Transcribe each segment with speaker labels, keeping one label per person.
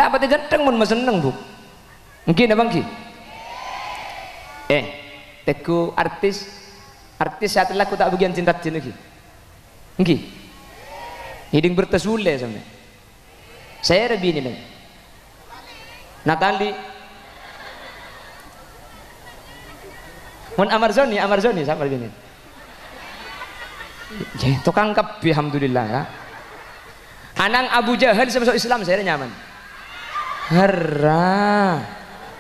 Speaker 1: ndak pati ganteng mun seneng bu mungkin abang ki teku artis saat laku tak bagian cinta lagi mungkin hiding bertesule sampai saya lebih ini Natali mun Amarzoni siapa lebih ini ya tukang kapi alhamdulillah ya anang Abu Jahal masuk Islam saya nyaman hara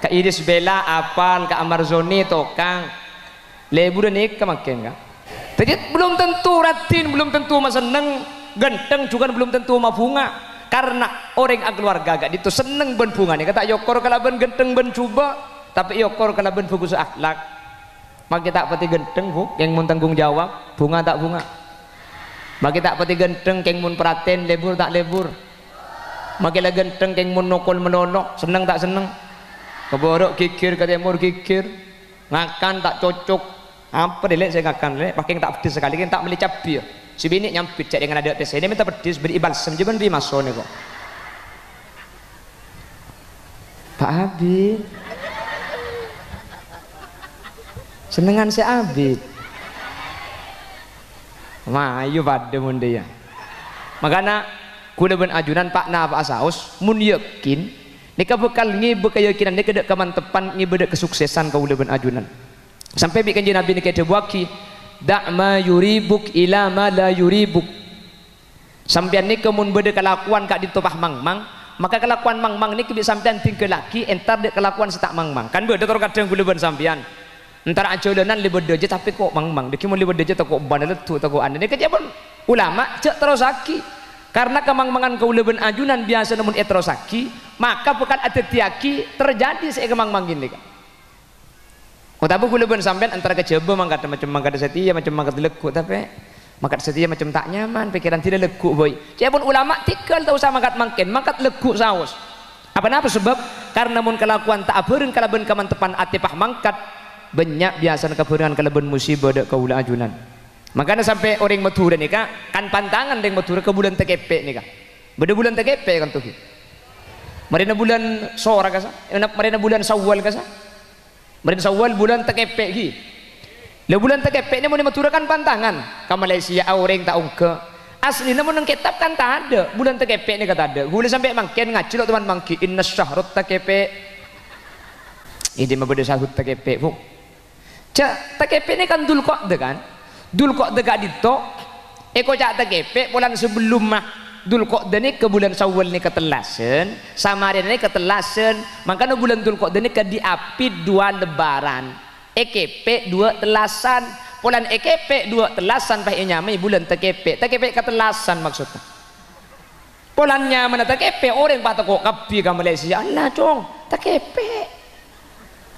Speaker 1: ka Iris Bella apal ka Amarzoni tukang lebur nih kemakin kan jadi belum tentu ratin belum tentu mas seneng ganteng juga belum tentu mah bunga karena orang keluarga gak itu seneng ben bunga nih kata yokor kalau ben ganteng ben coba tapi yokor kalau ben bagus akhlak maka tak pati ganteng bu yang mun tanggung jawab bunga tak bunga maka tak pati ganteng yang mun perhatian lebur tak lebur maka lah ganteng yang mun nokol menonok seneng tak seneng keborok kikir ke timur kikir ngakan tak cocok apa deh saya ngakan deh pakai tak pedes sekali kan tak melicap dia si bini nyampit cek dengan ada tes ini minta pedes beri balsam jaman beri masuk nih kok Pak Abi senengan si Abi mayu pada mun dia makanya kuda ben ajunan Pak na Pak Saus mun yakin nika bekal ngibe keyakinan nika dek kemantepan ngibe dek kesuksesan kau ben ajunan sampai bikin Nabi nika debuaki da'ma yuribuk ila ma la yuribuk sampean ni kemun beda kelakuan kak ditopah mangmang maka kelakuan mangmang ni kebik sampean tinggal laki entar dek kelakuan setak mangmang kan beda terus kadang kuleban sampean entar acolonan lebih deje tapi kok mangmang dek mun lebih deje kok bandel tu kok anda ni kejabon ulama cek terus aki karena kemangmangan kuleban ajunan biasa namun terus aki maka bukan ada tiaki terjadi saya kemangmang gini kan kau tahu kuleban sampean antara kejaba mangkat macam mangkat setia macam mangkat lekuk tapi mangkat setia macam tak nyaman pikiran tidak lekuk boy siapun ulama tikal tahu sama mangkat lekuk saus apa sebab karena mun kelakuan tak abereun kalaban kamantepan atipah mangkat banyak biasa kabereungan kalaban musibah dak kaula ajunan makanya sampai orang Madura nih kan pantangan deng Madura ke bulan TKP nih kan beda bulan TKP kan tuh marina bulan Sora kasa marina bulan Sawal kasa Marin Sawal bulan TKP gi. Le bulan TKP ini mau dimaturakan pantangan ke Malaysia orang tak ungke. Asli namun nang kitab kan tak ada. Bulan TKP ini kata ada. Gule sampai mangkin ngacil teman mangki inna syahrut TKP. Ini mah beda syahrut TKP, Bu. Cak TKP ini kan dul kok de kan. Dul kok de gak dito. Eko cak TKP bulan sebelum mah Dul Qa'dah ni ke bulan Syawal ni ketelasan, Samaria ni ketelasan, makanya bulan Dul Qa'dah ni ke diapit 2 lebaran, EKP 2 telasan, bulan EKP 2 telasan pakai nyamai bulan TKP ketelasan maksudnya. Bulannya mana TKP orang patah kok kapi ke Malaysia, Allah cong TKP.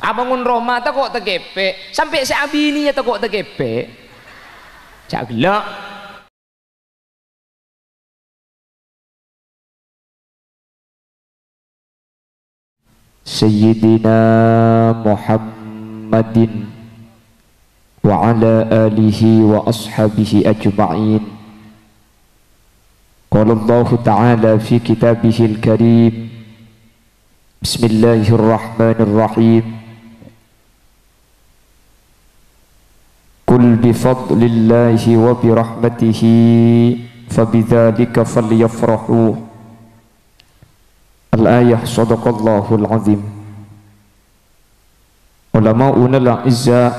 Speaker 1: Abangun Roma tak kok TKP, sampai si Abi ni tak kok TKP. Cak gelak.
Speaker 2: Sayyidina Muhammadin wa ala alihi wa ashabihi ajma'in. Qala Allah Ta'ala fi kitabihil karim. Bismillahirrahmanirrahim. Qul bifadlillahi wa birahmatihi fabidzalika falyafrahu. Al-ayah sadaqallahul azim. Ulama'una al-izzah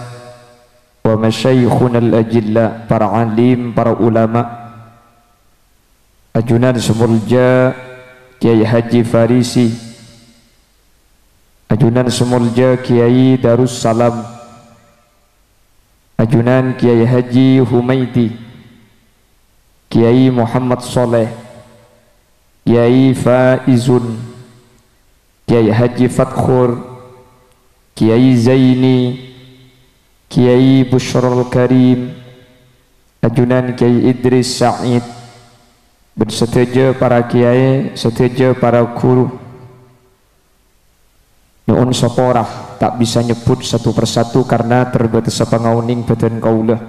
Speaker 2: wa masyayikhuna al-ajilla, para alim, para ulama, Ajunan Semulja Kiai Haji Farisi, Ajunan Semulja Kiai Darussalam, Ajunan Kiai Haji Humaidi, Kiai Muhammad Soleh, Kiai Faizun, Kiai Haji Fatkhur, Kiai Zaini, Kiai Bushrul Karim, Ajunan Kiai Idris Sa'id, bersetuju para kiai, setuju para guru. Nu'un soporah tak bisa nyebut satu persatu karena terbatas pengauning badan kaulah.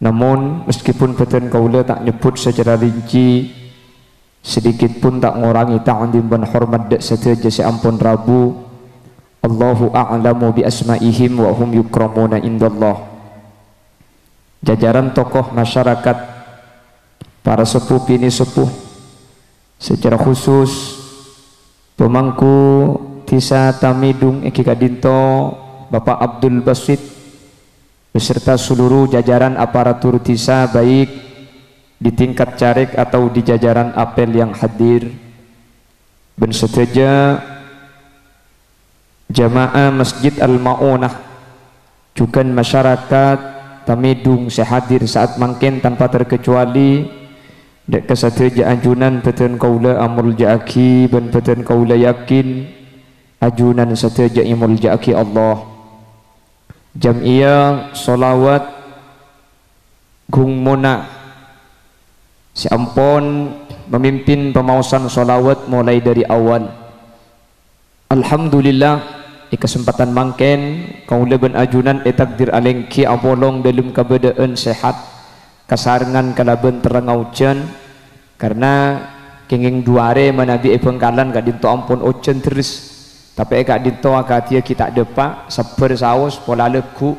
Speaker 2: Namun meskipun badan kaulah tak nyebut secara rinci, sedikit pun tak ngurangi ta'zim dan hormat dek seteja seampun Rabu. Allahu a'lamu bi asma'ihim wa hum yukramuna indallah. Jajaran tokoh masyarakat, para sepuh bini sepuh, secara khusus pemangku Tisa Tamidung Eki Kadinto Bapak Abdul Basit beserta seluruh jajaran aparatur Tisa, baik di tingkat carik atau di jajaran apel yang hadir, dan seteja jamaah Masjid Al-Maunah juga masyarakat Tamidung sehadir saat mangken tanpa terkecuali dek kesateja anjunan peten kaula amul jaaki ben peten kaula yakin ajunan sateja imul jaaki Allah. Jam'iyah solawat Gung Mona si ampon memimpin pemausan solawat mulai dari awal. Alhamdulillah di kesempatan mangken kaula ben ajunan takdir alengki abolong dalam keadaan sehat kasarengan kalaben terengaucan karena kenging duare manabi pengkalan gak dinto ampun ocen terus tapi gak dinto akatia kita depak sabar saus pola leku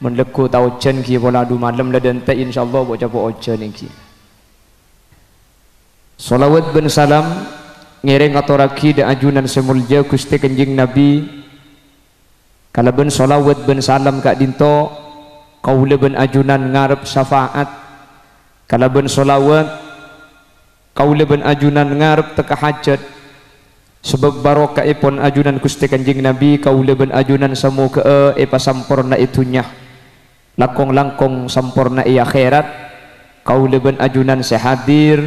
Speaker 2: menleku tau ocen ki pola du malam ledente insyaallah bo capo ocen iki. Salawat ben salam ngereng atoraki da ajunan semulja Gusti Kanjeng Nabi. Kalaben salawat ben salam gak dinto kaula ben ajunan ngarep syafaat. Kalaben salawat kaula ben ajunan ngarep teka hajat sebab barokahipun ajunan Gusti Kanjeng Nabi kaula ben ajunan samoga pasampurna itunya langkong-langkong sampurna i akhirat kaula ben ajunan sehadir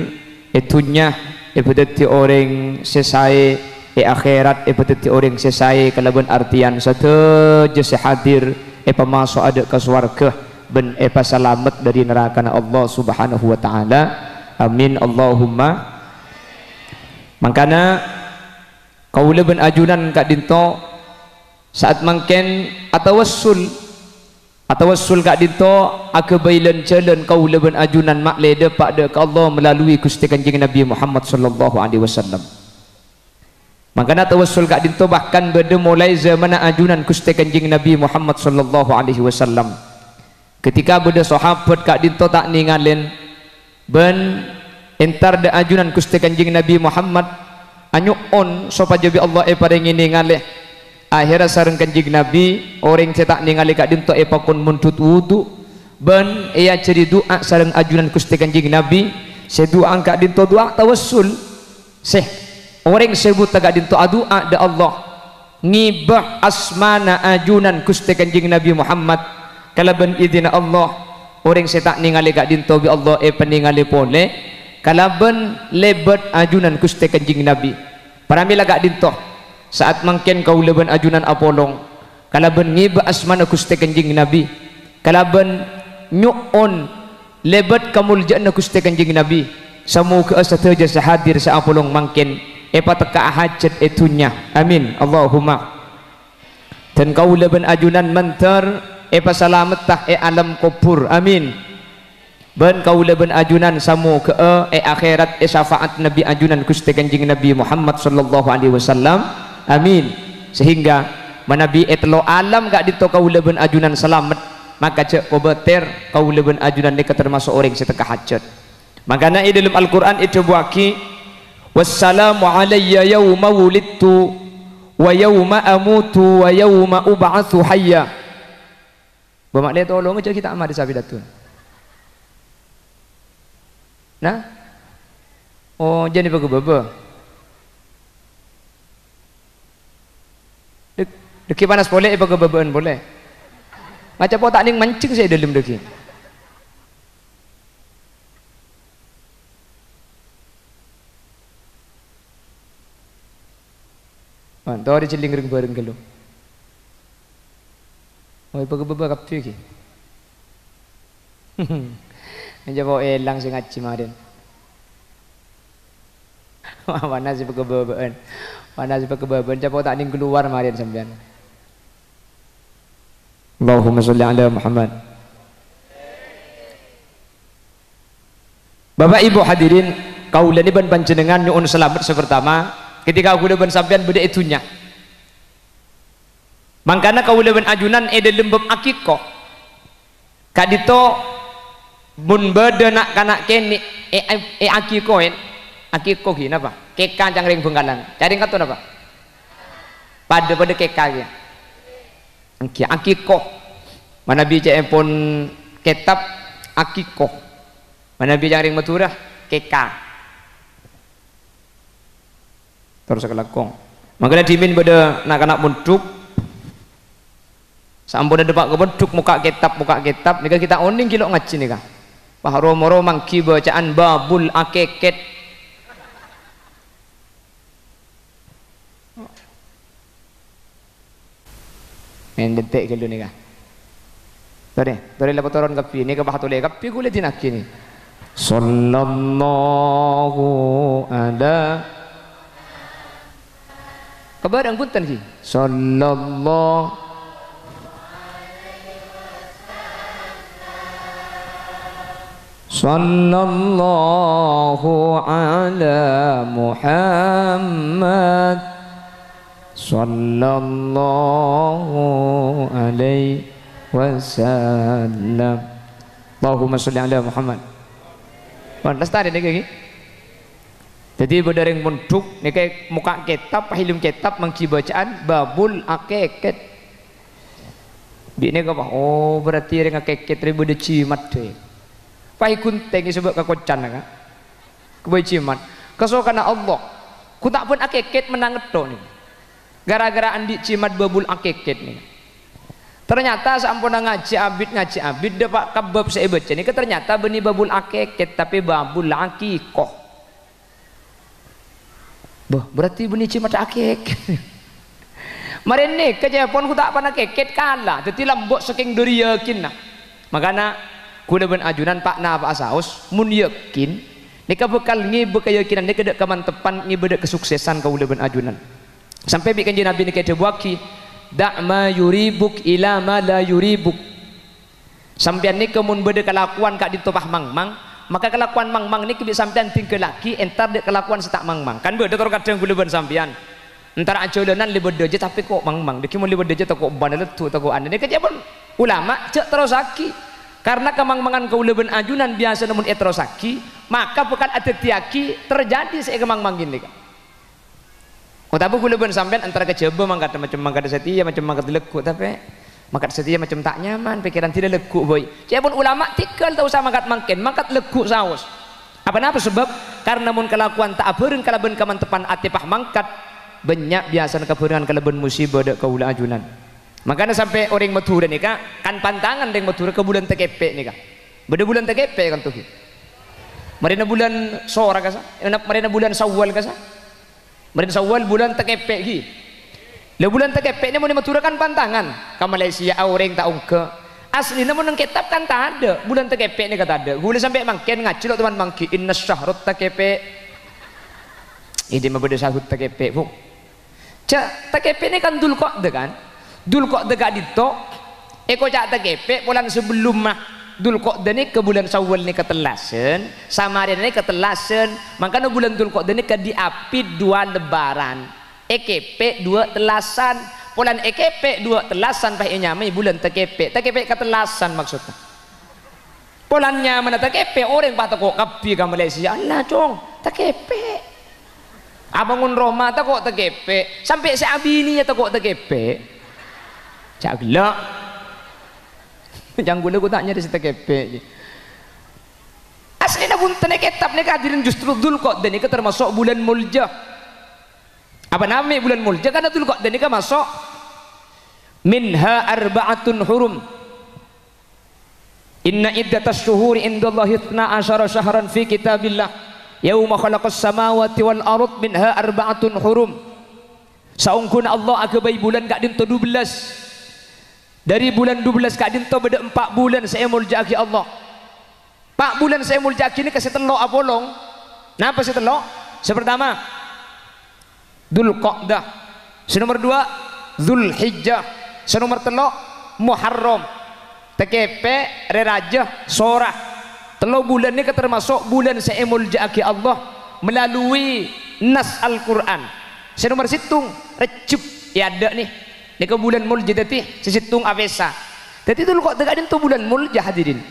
Speaker 2: itunya ibadati orang sesai akhirat ibadati orang sesai kalaben artian sateja sehadir pamasuk ada ke swarga ben pasalamet dari neraka Allah Subhanahu wa taala. Amin Allahumma. Makana kaula ben ajunan kak dinto saat mangken atawassul kak dinto akebailan jalan kaula ben ajunan makle depak de ka Allah melalui Gusti Kanjeng Nabi Muhammad sallallahu alaihi wasallam. Makana tawassul kak dinto bahkan berde mulai zaman ajunan Gusti Kanjeng Nabi Muhammad sallallahu alaihi wasallam. Ketika berde sahabat kak dinto tak ningalen ben entar de ajunan Gusti Kanjeng Nabi Muhammad anyuon supaya bi Allah paring ningalih akhirnya sareng Kanjeng Nabi orang cetak ningali kak dinto pakun muntut wudu ben ia jadi doa sareng ajunan Gusti Kanjeng Nabi sedua kak dinto doa tawassul seh orang sebut kak dinto doa da Allah ngibah asmana ajunan Gusti Kanjeng Nabi Muhammad kalaben idina Allah orang cetak ningali kak dinto bi Allah peningali pole kalaben lebat ajunan Gusti Kanjeng Nabi paramila kak dinto saat mangken kaula ben ajunan apolong kalaben ngiba asmana Gusti Kanjeng Nabi kalaben nyuon lebat kamuljaanna Gusti Kanjeng Nabi samoga sateja sahadir sa apolong mangken pateka hajat itunya. Amin Allahumma. Dan kaula ben ajunan mentar pasalamet tah alam kubur. Amin. Ben kaula ben ajunan samu ke akhirat syafaat Nabi ajunan Gusti Kanjeng Nabi Muhammad sallallahu alaihi wasallam. Amin. Sehingga manabi etlo alam gak dito kaula ben ajunan selamat maka cek kobeter kaula ben ajunan nika termasuk orang seteka hajat. Makanya di dalam Al-Qur'an itu buaki wassalamu alayya yauma wulidtu wa yauma amutu wa yauma ub'atsu hayya. Bermakna tolong aja kita amal di sabidatun. Nah, oh jadi bagus baba. Deki panas boleh, bagus babaan boleh. Macam apa tak ning mancing saya dalam deki. Mantau ada celing ring bareng kalau. Oh, bagus baba kaptu ki. Menjawab elang sing ngaji maden. Mana sih kebabaan? Mana sih kebabaan? Coba tak ning keluar maden sampean. Allahumma sholli ala Muhammad. Bapak Ibu hadirin kaula ni ban panjenengan nyuun selamat sepertama ketika kaula ban sampean beda itunya mangkana kaula ban ajunan dalam bab akikoh kadito mun beda nak kanak kene akikoh akikoh gini apa keka jangring bengkalan cari kata apa pada keka ya akikoh mana bicara pun kitab akikoh mana bicara ring maturah keka terus kelakong makanya dimin pada nak bentuk sampun ada pak bentuk muka kitab nika kita oning kilo ngaji nika pak romoro mangki bacaan babul akeket main detik kalau nika Tore lepas turun kapi ni ke bahatule kapi gule dinak kini. Sallallahu ala kabar ang punten ki. Sallallahu ala Muhammad sallallahu alaihi wasallam. Allahumma sholli ala Muhammad. Wan lestari nek iki. Jadi bedereng munduk nek muka kitab hilum kitab mangki bacaan babul akeket. Di nek apa? Oh berarti reng akeket ribu de cimat de. Pai kunteng sebab kakocan ka. Kebai cimat. Kesokana Allah. Ku tak pun akeket menang eto ni. Gara-gara andi cimat babul akeket ni. Ternyata sampun ngaji abid dapat kabab saya baca ni ternyata benih babul akeket tapi babul akikoh. Bah berarti benih cimat akeket. Mari ni kejapon ku tak pernah keket kalah. Jadi lambok saking dari yakin nah. Makana kuda ben ajunan pak na pak asaus mun yakin nika bekal ngi bekayakinan nika dek kemantepan ngi bedek kesuksesan kuda ben ajunan. Sampai bikin Nabi nika debuaki da'ma yuribuk ila ma la yuribuk. Sampean ni kemun beda kelakuan kak ditopah mangmang, maka kelakuan mangmang ni bisa sampean tinggal lagi entar dek kelakuan setak mangmang. Kan beda terus kadang gula sampean. Entar ajolanan li beda je tapi kok mangmang. Deki mun li beda je kok bandel tu kok ane. Ni kejabon ulama cek terus aki. Karena kemangmangan kaulaban ajunan biasa namun etrosaki, maka bukan ada tiaki terjadi saya kemangmang gini kan. Oh tapi kaulaban sampean antara kejaba mangkat macam mangkat setia macam mangkat lekuk tapi mangkat setia macam tak nyaman pikiran tidak lekuk boy. Saya pun ulama tikal tahu sama mangkat lekuk saus. Apa sebab karena mun kelakuan tak abeun kalaban kamantepan atipah mangkat banyak biasa kabeungan kalaban musibah dek kaula ajunan. Makanya sampai orang Madura nih kan pantangan dengan Madura ke bulan TKP nih kan. Beda bulan TKP kan tuh. Marina bulan Sora kasa, marina bulan Sawal kasa. Marina Sawal bulan TKP gi. Le bulan TKP ini mau di Madura kan pantangan. Ke Malaysia orang tak ungke. Asli namun nang kitab kan tak ada. Bulan TKP ini kata ada. Gula sampai mangkin ngacil teman mangki inna syahrut TKP. Ini mah beda syahrut TKP bu. Cak TKP ini kan dul kok de kan. Dul kok dekat dito eko cak TKP bulan sebelum mah dul kok dene ke bulan Syawal ni ketelasen Samaria ni ketelasen makanya bulan dul kok dene ke diapit dua lebaran EKP dua telasan bulan EKP dua telasan pah nyamai bulan TKP ketelasan maksudnya bulannya mana TKP orang patah kok kapi ke Malaysia Allah cong TKP abangun Roma tak kok TKP sampai seabini ya tak kok TKP cak gelak jangan gula ku tanya di TKP asli na punten kitab ni kadirin justru dul kok dan ini termasuk bulan mulja apa namanya bulan mulja karena dul kok dan ini masuk minha arba'atun hurum inna iddatas syuhuri indallahi 12 syahran fi kitabillah yauma khalaqas samawati wal ard minha arba'atun hurum saungkun Allah akabai bulan kak dinto 12 dari bulan 12 kak dinto beda 4 bulan saya muljaki Allah 4 bulan saya muljaki ini kasih telok apolong kenapa kasih telok sepertama Dzul Qa'dah senomor 2 Dzul Hijjah senomor telok Muharram TKP Rerajah Sorah telok bulan ini termasuk bulan saya muljaki Allah
Speaker 1: melalui nas Al-Quran. Senomor situng recep ya ada nih ke bulan Mulja tadi sesitung avesa. Jadi itu kok tegak itu bulan Mulja hadirin.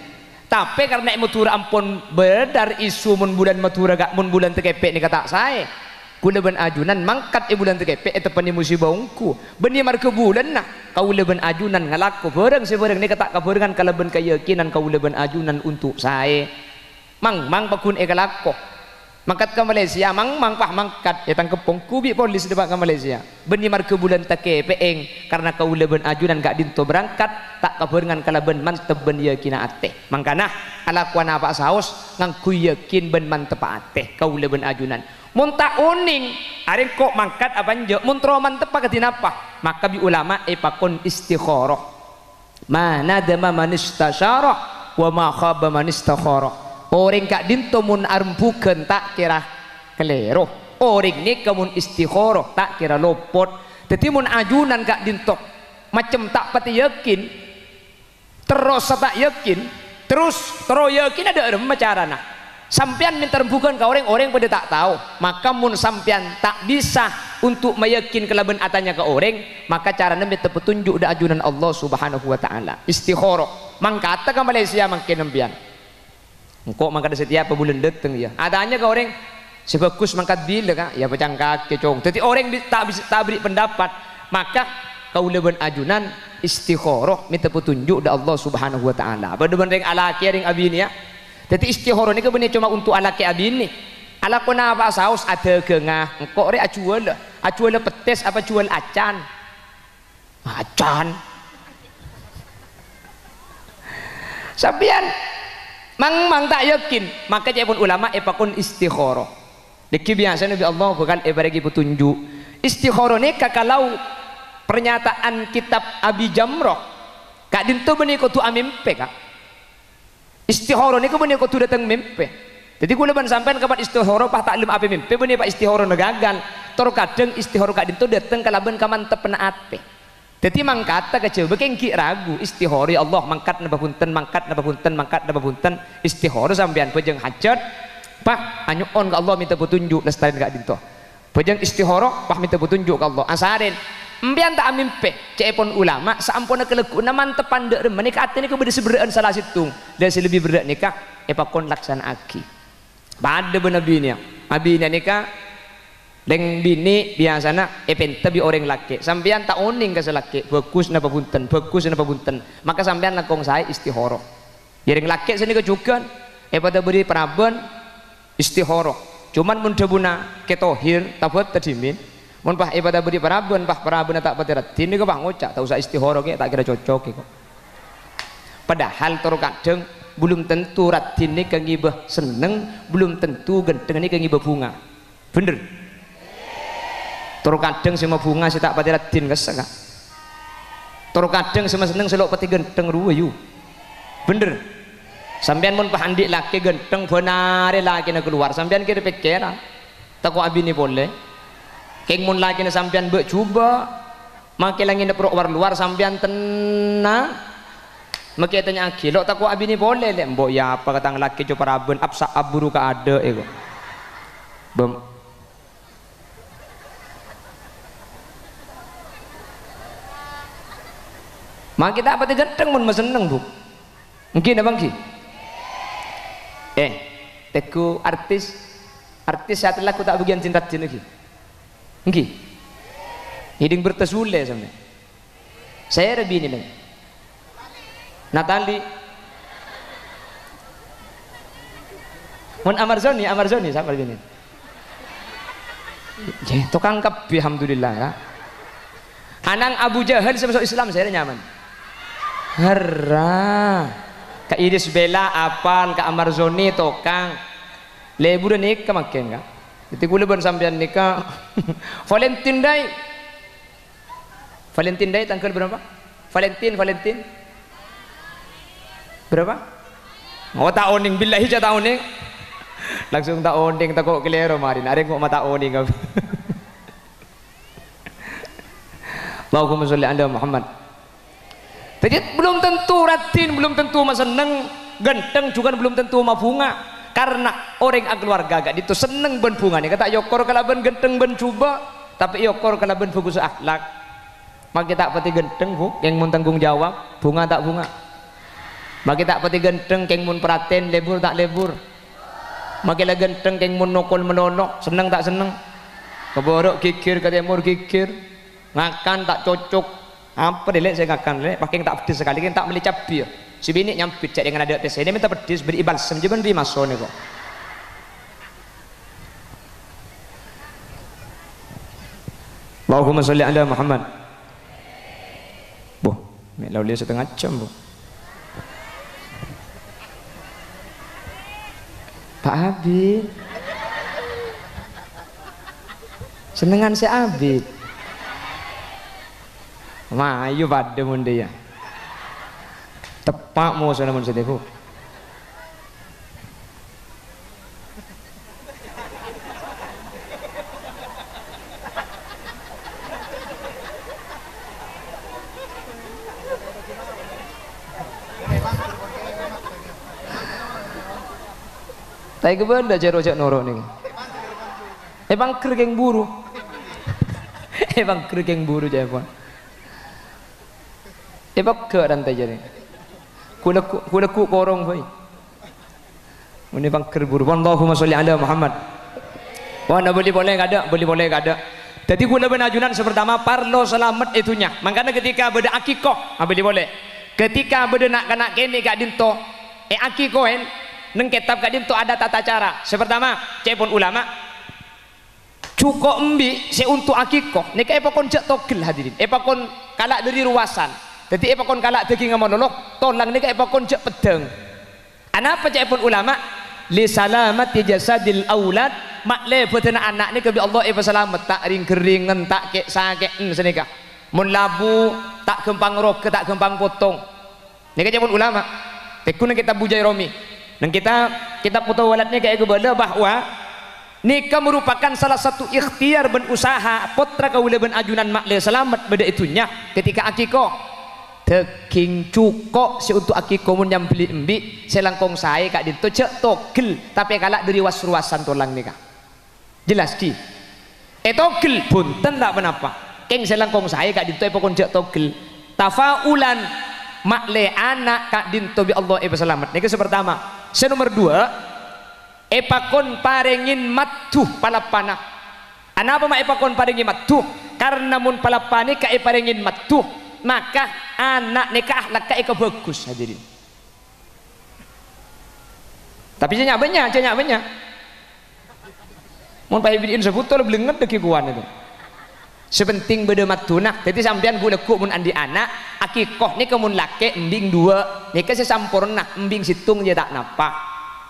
Speaker 1: Tapi karena matura ampun beredar isu mun bulan matura gak mun bulan tekepek ni kata saya. Kula ben ajunan mangkat bulan tekepek eta pani musibah ungku. Beni marke bulan nah kaula ben ajunan ngalaku bareng sebareng ni kata kabarengan kalaben keyakinan kaula ben ajunan untuk saya. Mang pakun ekalako. Mangkat ke Malaysia, mang pah mangkat ya tangkepong kubi polis debat ke Malaysia. Beni marke bulan tekepek eng karena kaula ben ajunan gak dinto berangkat tak kabarengan kalaben mantep ben yakina ate. Mangkana alakuan apa saos ngangku yakin ben mantep ate kaula ben ajunan. Mun tak uning areng kok mangkat apa njo mun tro mantep katin apa maka bi ulama pakon istikharah. Mana dama man istasyara wa ma khaba man istakhara. Orang kak dinto mun arempukeun tak kira kelero. Orang ni kamun istikharah tak kira lopot. Dadi mun ajunan kak dinto macam tak pati yakin terus tak yakin terus yakin ada erem carana. Sampian minta rempukan ke orang pada tak tahu, maka mun sampian tak bisa untuk meyakin kelaban atanya ke orang, maka caranya minta petunjuk da ajunan Allah Subhanahu wa taala. Istikharah. Mangkata ke Malaysia mangkin nembian. Engkau mangkat setiap bulan datang ya. Adanya ke orang sebagus mangkat bila kan, ya pecang kaki cong. Jadi orang tak bisa tak beri pendapat, maka kaula ben ajunan istikharah minta petunjuk da Allah Subhanahu wa taala. Bener-bener ring alaki ring abini ya. Jadi istikharah ni kebenar cuma untuk alaki abini. Ala kena apa saus ada gengah. Engkau re acual petes apa jual acan. Acan. Sabian mang tak yakin, maka pun ulama pakon istikharah. Deki biasa Nabi Allah bakal bagi petunjuk. Istikharah ni kalau pernyataan kitab Abi Jamrah kak dinto benih kau tu amimpe kak. Istikharah ni kau benih kau tu datang mimpe. Jadi kula ban sampean kapan istikharah pah taklim ape mimpe benih pak istikharah gagal. Tor kadang istikharah kak dinto datang kalaban kamantep pena ate. Jadi mangkata kecil bekengki ragu istikharah Allah mangkat napa punten istikharah sampean pejeng hajat pak anyuon ke Allah minta petunjuk lestarian kak dinto. Pejeng istikharah pah minta petunjuk ke Allah asarin mbian tak amimpe cepon ulama saampuna kelekuna mantepan dek remen nikah atene ke beda seberaan salah situng dan lebih berat nikah pakon laksana aki pada benabinya abinya nikah leng bini biasana penta bi orang laki sampean tak oning ke selaki bagus napa punten maka sampean lakong saya istikharah yang laki sini kejukan pada beri peraban istikharah cuman mun debuna ketohir tabot tadimin mun pah pada beri peraban tak patirat ini ke pah ngocak tak usah istikharah ke tak kira cocok kok padahal toro kadang belum tentu ratin ni kangibah seneng belum tentu genteng ni kangibah bunga bener. Toro kadang semua bunga si tak pati ratin kesek. Toro kadang semua seneng selok pati genteng ruayu. Bener. Sampean mun pahandik laki genteng benare laki na keluar. Sampean kira pikiran. Tako abi ni boleh. Keng mun laki na sampean be coba. Makai langit na perok luar sampean tenang. Makai tanya aki. Lok tako abi ni boleh le. Mbok ya apa katang laki coba raben absa aburu ka ada ego. Bem. Mak kita apa genteng mun seneng bu mungkin abang ki teku artis saat laku tak bagian cinta cinta ki mungkin hiding bertesule sampai saya lebih ini Natali mun Amarzoni sama begini tukang kapi alhamdulillah ya anang Abu Jahal sama Islam saya nyaman Hara Kak Idris Bella apal Kak Amarzoni tokang lebur nikah makin kak jadi gue lebar sampean nikah Valentine Day tanggal berapa Valentine berapa mau tak oning billahi ja tak oning langsung tak oning tak kok kelero marin ada kok mata oning Allahumma sholli ala Muhammad. Jadi belum tentu ratin, belum tentu mas seneng, ganteng juga belum tentu mah bunga. karena orang keluarga gak itu seneng ben bunga nih kata yokor kalau ben genteng ben coba tapi yokor kalau ben bagus akhlak maka tak pati genteng bu yang mun tanggung jawab bunga tak bunga maka tak pati genteng yang mun perhatian lebur tak lebur maka lah genteng yang mun nokol menonok seneng tak seneng keborok kikir ke timur kikir ngakan tak cocok apa deh saya ngakan lek pakai tak pedes sekali kan tak beli cabai ya si bini nyampit cek dengan ada tes ini minta pedes beri balsam je beri masuk nih kok Allahumma sholli ala Muhammad boh mek laulia setengah jam boh Pak Abid senengan si Abid Mayu pada mun dia tepak mau sana mun sedeku tapi kebenda cerojak norok nih bang kergeng buru bang kergeng buru jepon bak ke dan tajari kulaku korong boy ini bang kerburu Allahumma sholli ala Muhammad wana boleh ada jadi kula benajunan sepertama parlo selamat itunya makanya ketika beda akikoh boleh ketika beda nak kena kene gak dinto akikohen neng kitab gak dinto ada tata cara sepertama cepon ulama cukup embi se untuk akikoh nika epakon cek togel hadirin epakon kalak dari ruasan jadi epakon kalak daging monolog tolang nika epakon cek pedeng anapa cepon ulama li salamati jasadil aulad makle betena anak nika bi Allah selamat tak ring keringan tak kek sakit senika mun labu tak gempang roke tak gempang potong nika cepon ulama tekun kita bujai romi dan kita mutawalatnya kayak gebala bahwa nikah merupakan salah satu ikhtiar ben usaha potra kaula ben ajunan makle selamat beda itunya ketika akikoh daging cukok si untuk akikoh mun yang beli embi selangkong saya kak dito cek togel tapi kalak dari was-ruasan tolang nikah jelas di togel punten tak kenapa keng selangkong saya kak dito pokon cek togel tafaulan makle anak kak dinto bi Allah selamat nikah sepertama nomor 2 epakon parengin matuh palapana anapa mak epakon parengin matuh karena mun palapane ka parengin matuh maka anak nikah akhlak ka bagus hadirin tapi cenyak banyak mun pahibiin sebutul belenget deki kuan itu sepenting beda matunak jadi sampean gula ku mun andi anak akikoh ni kemun lake embing 2 nikah sesampurna embing situng dia tak napa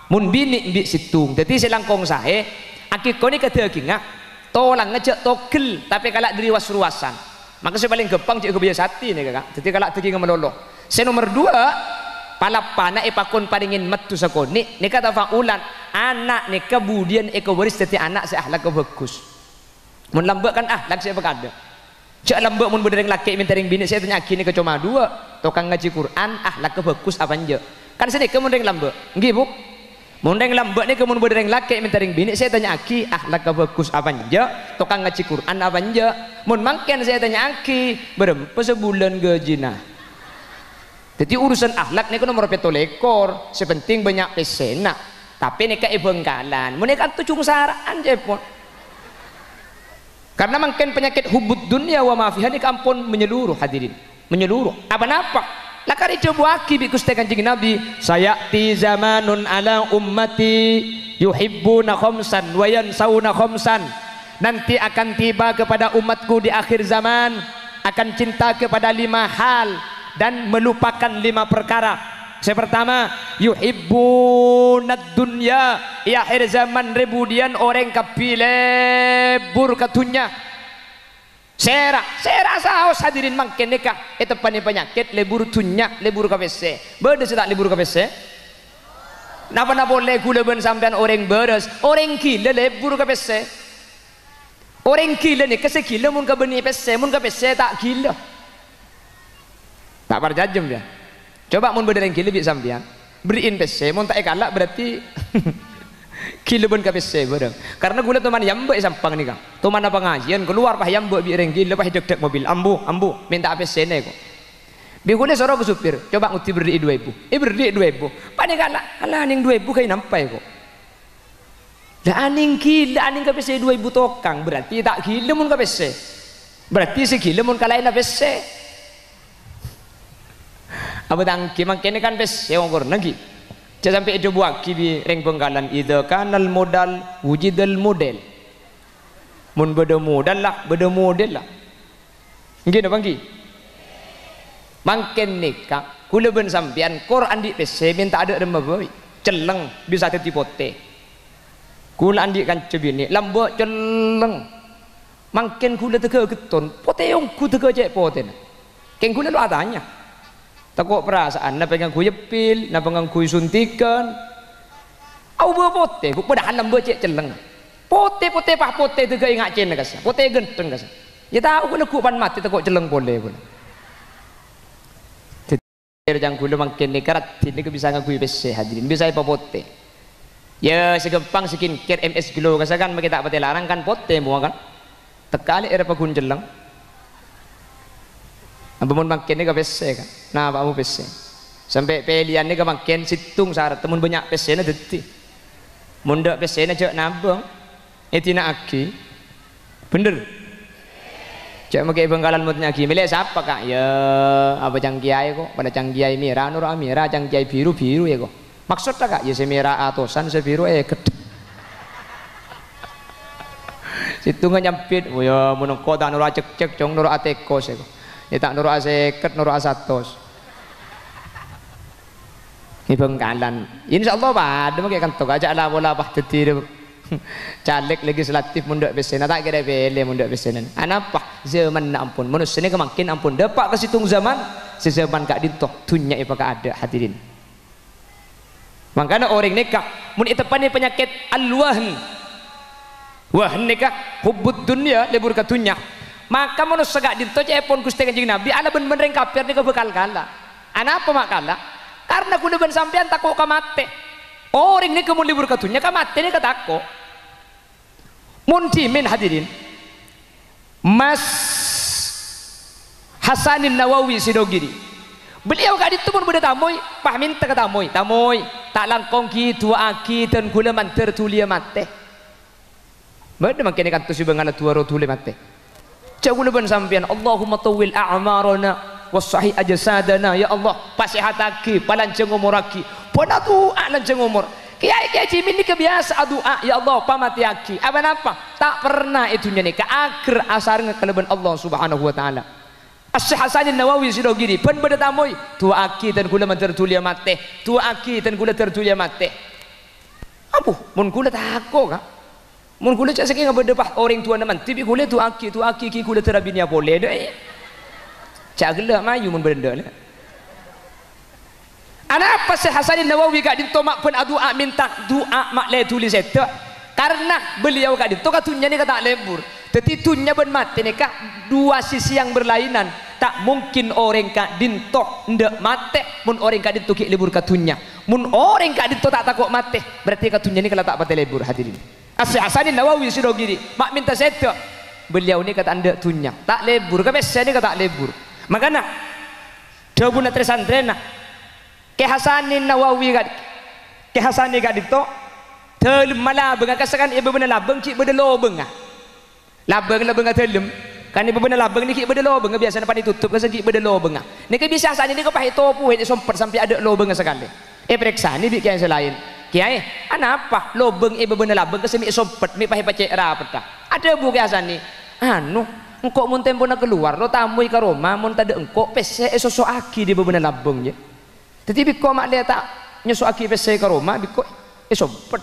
Speaker 1: mun bini embing situng jadi selangkong sahe akikoh ni kedagingah tolang ngejek togel tapi kalak dari was-ruasan maka saya paling gepang cik kebiasaan nih kakak jadi kalak daging meloloh nomor 2 palapana epakon paringin metu sakoni nikah tafaulan anak nikah budian waris jadi anak seakhlak bagus mun lambek kan akhlak saya ada cak lambek mun bedereng laki minta ring bini saya tanya kini ke cuma 2 tukang ngaji Quran akhlak bagus apa aja kan sini ke mun ring lambek nggih bu mun ring lambek nih ke mun bedereng laki minta ring bini saya tanya aki akhlak bagus apa aja tukang ngaji Quran apa aja mun mangken saya tanya aki berapa sebulan gajina jadi urusan akhlak nih nomor petolekor sepenting banyak pesena tapi nih ke bengkalan mun nih kan tuh saraan jepon karena mungkin penyakit hubud dunia wa mafiha ini kampun menyeluruh hadirin menyeluruh apa-apa lakari coba aki bikus kanjeng Nabi sayati zamanun ala ummati yuhibbuna khamsan wa yansawna khamsan nanti akan tiba kepada umatku di akhir zaman akan cinta kepada 5 hal dan melupakan 5 perkara pertama yuhibbunad dunya ya akhir zaman rebudian orang kapilebur katunya serak saos hadirin mangken nikah itu penyakit lebur tunya lebur kapese bedes tak lebur kapese napa boleh gula ben sampean orang beres orang gila lebur kapese orang gila nih kesekila mun ka beni pese mun kapese tak gila tak parjajem dia coba mun bedereng gila bi sampean beriin pese mun tak kalak berarti Gila ben KPC bareng. Karena gula teman yambek sampang ni kang. Teman apa pengajian keluar pah yambek bi reng gila pah dek mobil ambu minta APC ne ko. Bi gula soro ke supir, coba nguti berdiri 2000. Berdiri 2000. Panik ala aning 2000 kayak nampai ko. Lah aning gila aning KPC 2000 tokang berarti tak gila mun KPC. Berarti si gila mun kalain APC. Apa tangki makene kan PPC ngor lagi. Jangan sampai itu buat kibi reng Bengkalan idza kanal modal wujidal model. Mun beda modal lah, nggih napa nggih? Mangken nikah kula ben sampean Quran di PC minta ada demba boy celeng bisa teti pote. Kula andi kan cebini lambo celeng. Mangken kula tega geton pote yang ku tega cek pote. Ken kula lu adanya. Takut perasaan, na pengang kuy pil, na pengang kuy suntikan. Au bawa pote, ku padahal lambo cek celeng. Pote pah pote tu ke ingat cen kasa. Pote genteng kasa. Ya tahu ku nak pan mati takut celeng boleh pun. Jadi jangan kula makin nekarat, ini ku bisa ngakuy PC hadirin, bisa apa pote. Ya segempang skincare MS Glow kasa kan kita pate larang kan pote semua kan. Tekali era pakun celeng. Ampun makin ni ke PC kan, nah kamu PC sampai pilihan ni ke makin situng syarat temun banyak PC na detik munda PC na cak nabang etina aki bener cak makai Bengkalan mutnya aki milih siapa kak ya apa cangkiai kok pada cangkiai merah nur merah cangkiai biru ya kok maksud tak kak ya si merah atosan si biru gede situngan nyampit ya menengko tak nur cek cong nur ateko sih kok. Ya tak nurut aseket nurut asatos. Ini Bengkalan. Insyaallah pada makai kantor aja lah bola bah tetir caleg legislatif mundak besen. Tak kira bele mundak besenan. Anapa zaman nak ampun manusia ni kemakin ampun dapat ke situng zaman si zaman kak dintoh tunya ipaka ada hadirin. Makanya orang nikah mun itepani penyakit alwahn. Wahn nikah hubbud dunya lebur katunya. Maka manusia gak dinto cepon Gusti Kanjeng Nabi ala ben-ben kafir ni bekal kala. Anapa mak kala? Karena kudu ben sampean takut ka mate. Orang ni kemun libur katunya ka mate ni katako. Mun dimin hadirin. Mas Hasanin Nawawi Sidogiri. Beliau gak ditu pun beda tamoy, pah minta ke tamoy. Tamoy, tak langkong ki tua aki dan gula manter tulia mate. Beda makin kan tu si Bengkalan tua ro tulia mate. Cakul ben sampean Allahumma tawil a'marana wassahih ajsadana ya Allah pasihataki palanceng umuraki panatu alanceng umur kiai jimin ni kebiasa doa ya Allah pamatiaki apa tak pernah itunya ni ke akhir asar ngekeleban Allah subhanahu wa ta'ala As-Syekh Hasanin Nawawi Sidogiri pen beda tamoy tuaki dan gula tertulia mate tuaki dan gula tertulia mate apuh mun gula tako kah mun kula cak saking ngabedepah orang tua naman tibi kula tu aki ki kula terabinya boleh deh cak gelak mayu mun benda lah ana apa Syekh Hasanin Nawawi gak ditomak pun doa minta doa mak le tulis itu karena beliau gak dito katunya ni kata lebur tetapi tunya ben mati ni kak dua sisi yang berlainan tak mungkin orang kak dinto ndak mate mun orang kak dinto ki lebur katunya mun orang kak dinto tak takut mate berarti katunya ni kalau tak pate lebur hadirin As-Syekh Hasanin Nawawi Sidogiri mak minta seto beliau ni kata anda tunya tak lebur ke biasa ni kata lebur makanya jawabuna tresandrena ke Hasanin Nawawi ke Hasanin gak dito telem malah benga kasakan ibu bener labeng ki beda lo benga labeng telem kan ibu bener labeng ni ki beda lo benga biasa nampak ditutup kasan ki beda lo benga ni ke biasa Hasanin ni ke pahit topu ini sompet sampai ada lo benga sekali periksa ni bikin selain kiai, apa? Lobeng ibu bener labeng kesemi sompet, mi pahi pacek rapet. Ada bu kiasan ni, engkau mun tempo nak keluar, lo tamu ke Roma, mun tade engkau pese sosok aki di bener labeng je. Tetapi kau mak lihat tak nyosok aki pese ke Roma, biko sompet.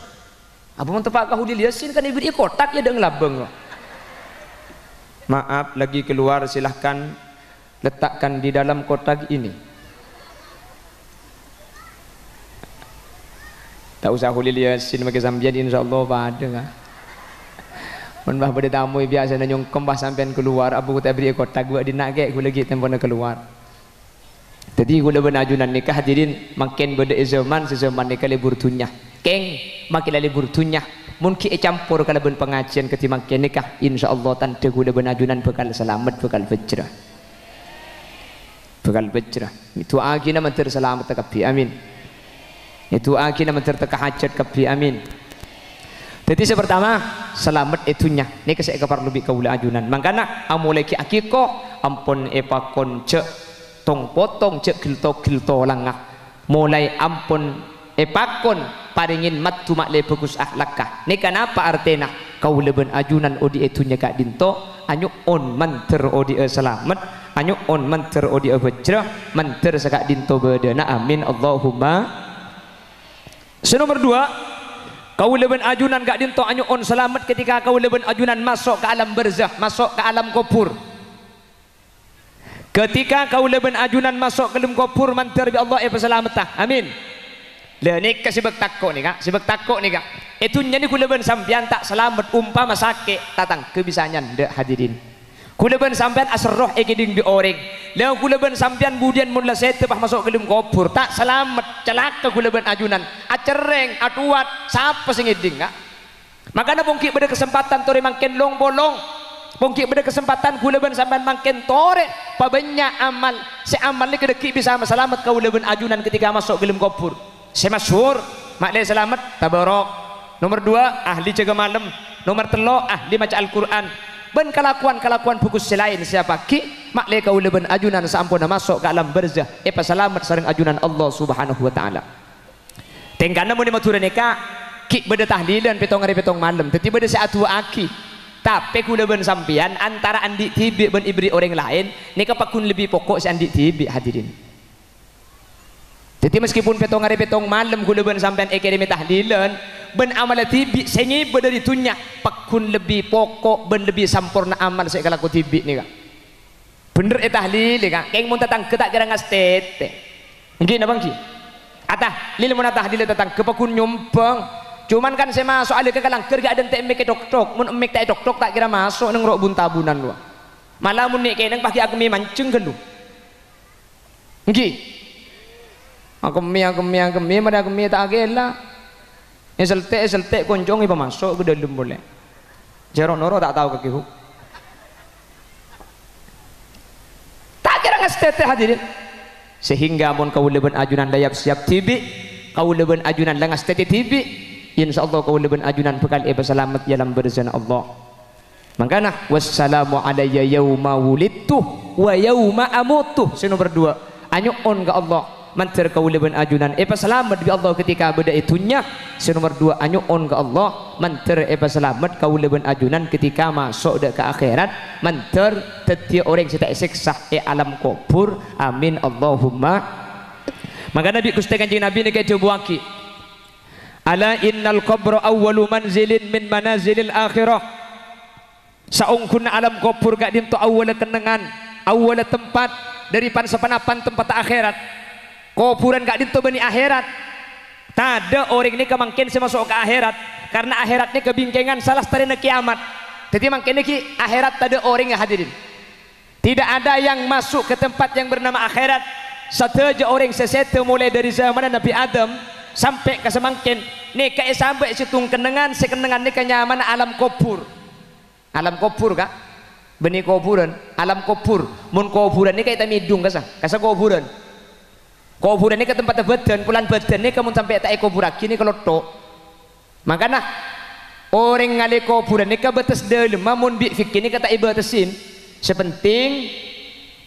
Speaker 1: Apa mun tepak kau diliasin kan ibu dia kotak ya dengan labeng. Maaf lagi keluar silahkan letakkan di dalam kotak ini. Tak usah hulil yasin bagi sampean insyaallah pada kan. Mun bah pada tamu biasa nyong kembah sampean keluar abu tak beri kotak gua dinak ke gua lagi tempona keluar. Jadi gula benajunan nikah hadirin makin beda zaman sezaman nikah libur dunya. keng makin libur dunya mungkin campur kalau ben pengajian ketimbang nikah insyaallah tanda gula ben ajunan bakal selamat bakal bejrah itu agina mentir selamat kabeh amin itu agina mentir teka hajat kabeh amin. Jadi pertama selamat itunya ini kesek kepar lebih kaula ajunan makanya amulai ki akiko ampun epakon cek tong potong cek gilto langah mulai ampun epakon paringin matu mak le bagus akhlakah ini kenapa artena kaula ben ajunan odi itunya kak dinto anyu on manter odi selamat anyu on manter odi bejrah manter sakak dinto bedana amin Allahumma. Nomor 2 kaula ben ajunan gak dinto anyu on selamat ketika kaula ben ajunan masuk ke alam barzah masuk ke alam kubur. Ketika kaula ben ajunan masuk ke alam kubur mantar bi Allah selamat amin. Lah nik sibek takok nih kak sibek takok nih kak itu nyani kaula ben sampean tak selamat umpama sakit tatang kebisanyan dek hadirin kula ben sampean asroh ekiding di oreng lah kula ben sampean budian mun la setepah masuk ke dalam kubur tak selamat celaka kula ben ajunan acereng atuat siapa sing ngiding kak makanya pongki beda kesempatan tore mangken long bolong pongki beda kesempatan kula ben sampean mangken tore pabanyak amal si amal ni kedeki bisa selamat kula ben ajunan ketika masuk ke dalam kubur si masyhur mak le selamat tabarok. Nomor 2 ahli jaga malam. Nomor 3 ahli maca Al-Quran. Ben kelakuan bagus selain siapa ki mak le kaula ben ajunan sampuna masuk ke alam barzah selamat sareng ajunan Allah Subhanahu wa taala. Tengkana mun matur neka ki beda tahlilan petong hari petong malam teti beda saatu aki tapi kula ben sampean antara andi tibi ben ibri orang lain neka pakun lebih pokok si andi tibi hadirin. Jadi meskipun petong hari petong malam kula ben sampean akademi tahlilan ben amal tibi sengi beda ditunya pakun lebih pokok ben lebih sampurna amal saya kalau tibi nih kak bener tahlil kak keng mun tatang ketak kira ngastete nggih napa nggih atah lil mun tahlil tatang kepakun nyumpeng cuman kan saya masuk alih ke kalang kerja ada ente mek dok mun mek tak dok tak kira masuk nang rok buntabunan lu malah mun nek kenang pagi aku mi mancung kan lu nggih aku mi mana aku mi tak agela eselte konjong iba masuk ke dalam boleh jarok noro tak tahu kaki tak kira ngastete hadirin sehingga mun kaula ben ajunan layap siap tibi kaula ben ajunan la ngastete tibi insyaallah kaula ben ajunan bakal selamat dalam berzana Allah. Makanya wassalamu alayya yauma wulidtu wa yauma amutu nomor 2 anyu on ke Allah mantir kaula ben ajunan selamat bi Allah ketika beda itunya nomor 2 anyu on ke Allah mantir selamat kaula ben ajunan ketika masuk dek ke akhirat mantir teti orang sita siksa alam kubur amin Allahumma. Maka Nabi Gusti Kanjeng Nabi nek dibuaki ala innal qabra awwalu manzilin min manazilil akhirah saungkun alam kubur gak dinto awal kenangan awal tempat dari sepanapan tempat akhirat kuburan gak dinto bani akhirat tak ada orang ini kemangkin masuk ke akhirat karena akhiratnya kebingkengan salah setarina kiamat jadi mangkin ini akhirat tak ada orang yang hadirin tidak ada yang masuk ke tempat yang bernama akhirat sateja orang sesete mulai dari zaman Nabi Adam sampai ke semangkin nih kayak sampai situng kenangan sekenangan nih kenyaman alam kubur kak benih kuburan alam kubur mun kuburan ini kayak tamidung kasa kuburan ini ke tempat badan pulan badan ini kamu sampai tak kubur lagi ini kalau tok makanya orang ngali kuburan ini ke batas dalam mun bi fikir ini kata ibatasin sepenting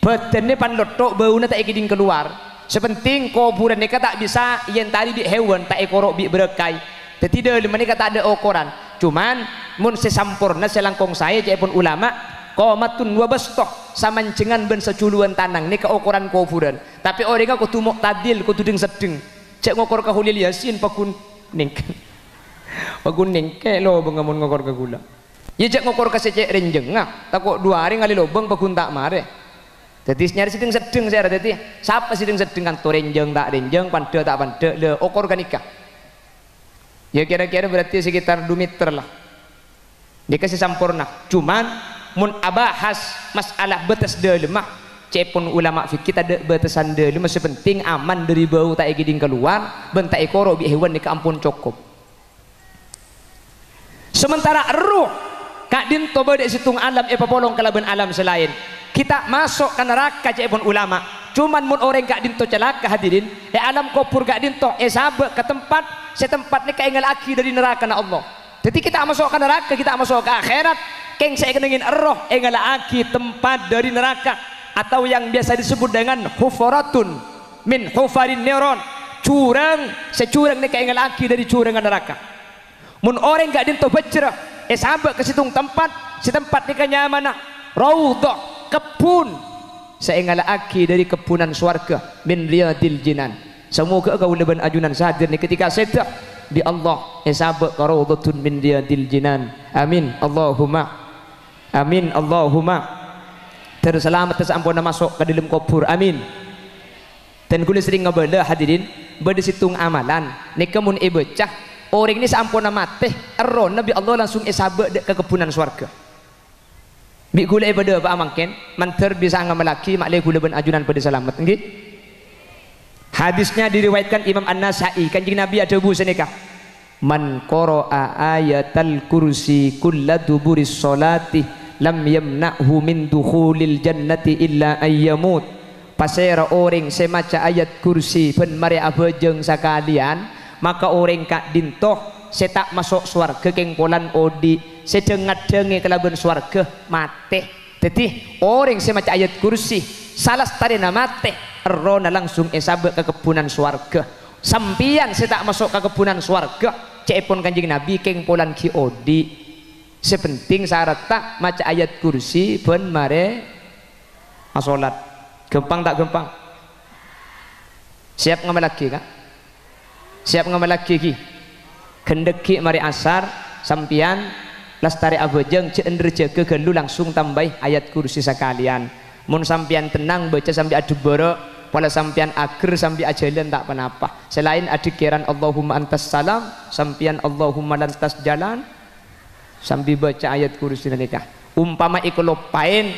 Speaker 1: badan ini pan lotok baunya tak ikiding keluar sepenting kuburan ini tak bisa yang tadi bi hewan tak ekorok bi berekai jadi dalam ini kata ada ukuran cuman mun sesampurna selangkong saya pun ulama qomatun wa bastoh samancengan ben seculuan tanang ini keukuran kuburan tapi orang aku tumuk tadil ku tuding sedeng cek ngokor ke hulil yasin pakun ningke lo bengamun ngokor ke gula ya cek ngokor ke secek renjeng takut 2 hari ngali lobeng pakun tak mare jadi nyari sedeng saya jadi siapa sedeng kan to renjeng tak renjeng pande tak pande le okor kanikah ya kira-kira berarti sekitar 2 meter lah dikasih sampurna cuman mun abahas masalah batas dalam cepun ulama fikih ada batasan dalam masih penting aman dari bau tak igiding keluar bentak ekoro bi hewan ni ampun cukup sementara ruh kak dinto bedek situng alam polong kalaban alam selain kita masuk ke neraka cepon ulama cuman mun orang kak dinto celaka hadirin alam kubur kak dinto sabe ke tempat setempat ni kaingal aki dari neraka na Allah jadi kita masuk ke neraka kita masuk ke akhirat keng saya keningin roh engal aki tempat dari neraka atau yang biasa disebut dengan hufaratun min hufarin neuron curang securang ni kaingal aki dari curangan neraka mun orang gak dinto becerah sahabat ke situng tempat si tempat ni kanyamana raudhah kebun seengal aki dari kebunan swarga min riyadil jinan semoga kau leban ajunan sahadir ni ketika sedah di Allah sahabat ke raudhatun min riyadil jinan amin Allahumma amin Allahumma terselamat tersampuna masuk ke dalam kubur amin dan kula sering ngebela hadirin bade situng amalan ni kemun becah orang ini sampuna mati ero Nabi Allah langsung sabe ke kebunan swarga mi kula bade ba amangken manter bisa ngamalaki mak le kula ben ajunan pada selamat nggih hadisnya diriwayatkan Imam An-Nasai kanjeng Nabi ada bu senikah man qara'a ayatal kursi kulla duburis salati lam yamna'hu min dukhulil jannati illa ayyamut pasera orang semaca ayat kursi pen mari abejeng sakalian maka orang kak dintoh setak masuk swarga keng polan odi sedengat-denge kelaban swarga mate jadi orang semaca ayat kursi salah starina mate erona langsung esabe ke kebunan swarga sampian setak masuk ke kebunan swarga cepon kanjeng Nabi keng polan ki odi sepenting syarat tak maca ayat kursi ben mare masolat gempang tak gempang siap ngamal lagi kak siap ngamal lagi ki kendeki mari asar sampian lastari abejeng ceender jaga gelu langsung tambah ayat kursi sekalian mun sampian tenang baca sampai adu borok wala sampian ager sampai ajalan tak penapa selain adikiran Allahumma antas salam sampian Allahumma lantas jalan sambil baca ayat kursi nikah umpama iku lopain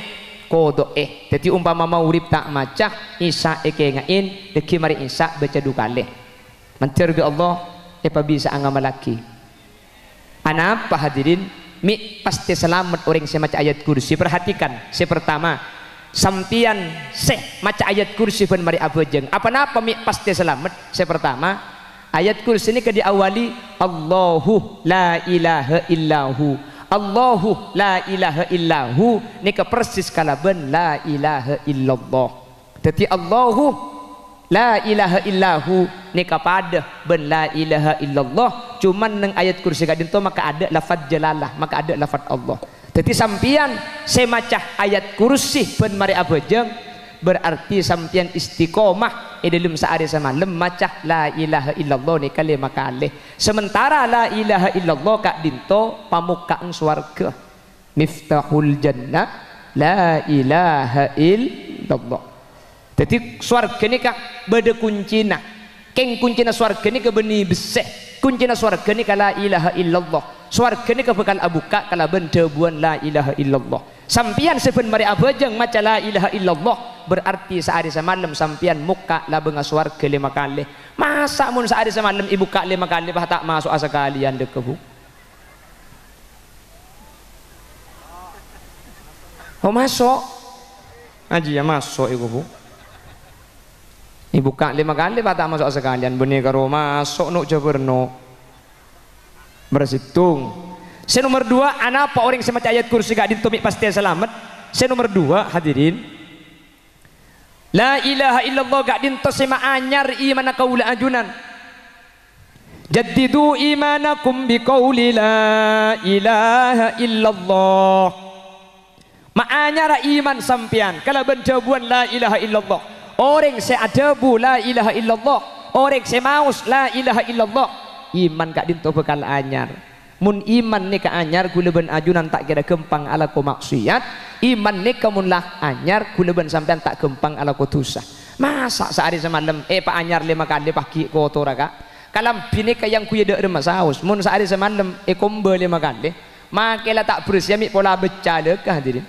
Speaker 1: kodo jadi umpama mau urip tak maca isa ngain deki mari isa baca dukale mantir ke Allah apa bisa angamal lagi anapa hadirin mi pasti selamat orang yang maca ayat kursi perhatikan si pertama sampian maca ayat kursi pun mari abejeng apa napa mi pasti selamat si pertama ayat kursi ini diawali Allahu la ilaha illahu Allahu la ilaha illahu ini persis kalaban la ilaha illallah jadi Allahu la ilaha illahu ini pada ben la ilaha illallah cuman neng ayat kursi kadinto maka ada lafaz jalalah maka ada lafaz Allah jadi sampian semacah ayat kursi ben mari abejeng berarti sampian istiqomah dalam sehari semalam macah la ilaha illallah ni kalimah kalih sementara la ilaha illallah kak dinto pamukaan swarga miftahul jannah la ilaha illallah jadi swarga ni kak beda kuncina keng kuncina swarga ni ke beni beseh kuncina swarga ni ka la ilaha illallah swarga ni ke bekal abuka kala benda buan la ilaha illallah sampian seben mari abajeng maca la ilaha illallah berarti sehari semalam sampian muka la benga swarga 5 kali masa mun sehari semalam ibu kak 5 kali bah tak masuk asa kalian dek kebu oh masuk aja ya masuk ibu bu ibu kak 5 kali bah tak masuk asa kalian benih karo masuk nuk jaberno bersitung. Saya nomor 2 anapa orang semacam ayat kursi gak ditumik pasti selamat. Saya nomor 2 hadirin la ilaha illallah gak dinto sema anyar iman kaula ajunan jaddidu imanakum biqauli la ilaha illallah ma anyar iman sampian kalau benjabuan la ilaha illallah orang seadabu la ilaha illallah orang semaus la ilaha illallah iman gak dinto bekal anyar mun iman ni ka anyar kula ben ajunan tak kira gempang ala ko maksiat iman ni kamun lah anyar kula ben sampean tak gempang ala ko dosa masa sehari semalam pak anyar 5 kali pagi kotor ka kalam bini kayang kuya dak remas saus mun sehari semalam kombe 5 kali makela tak bersih mi pola beca le ka hadirin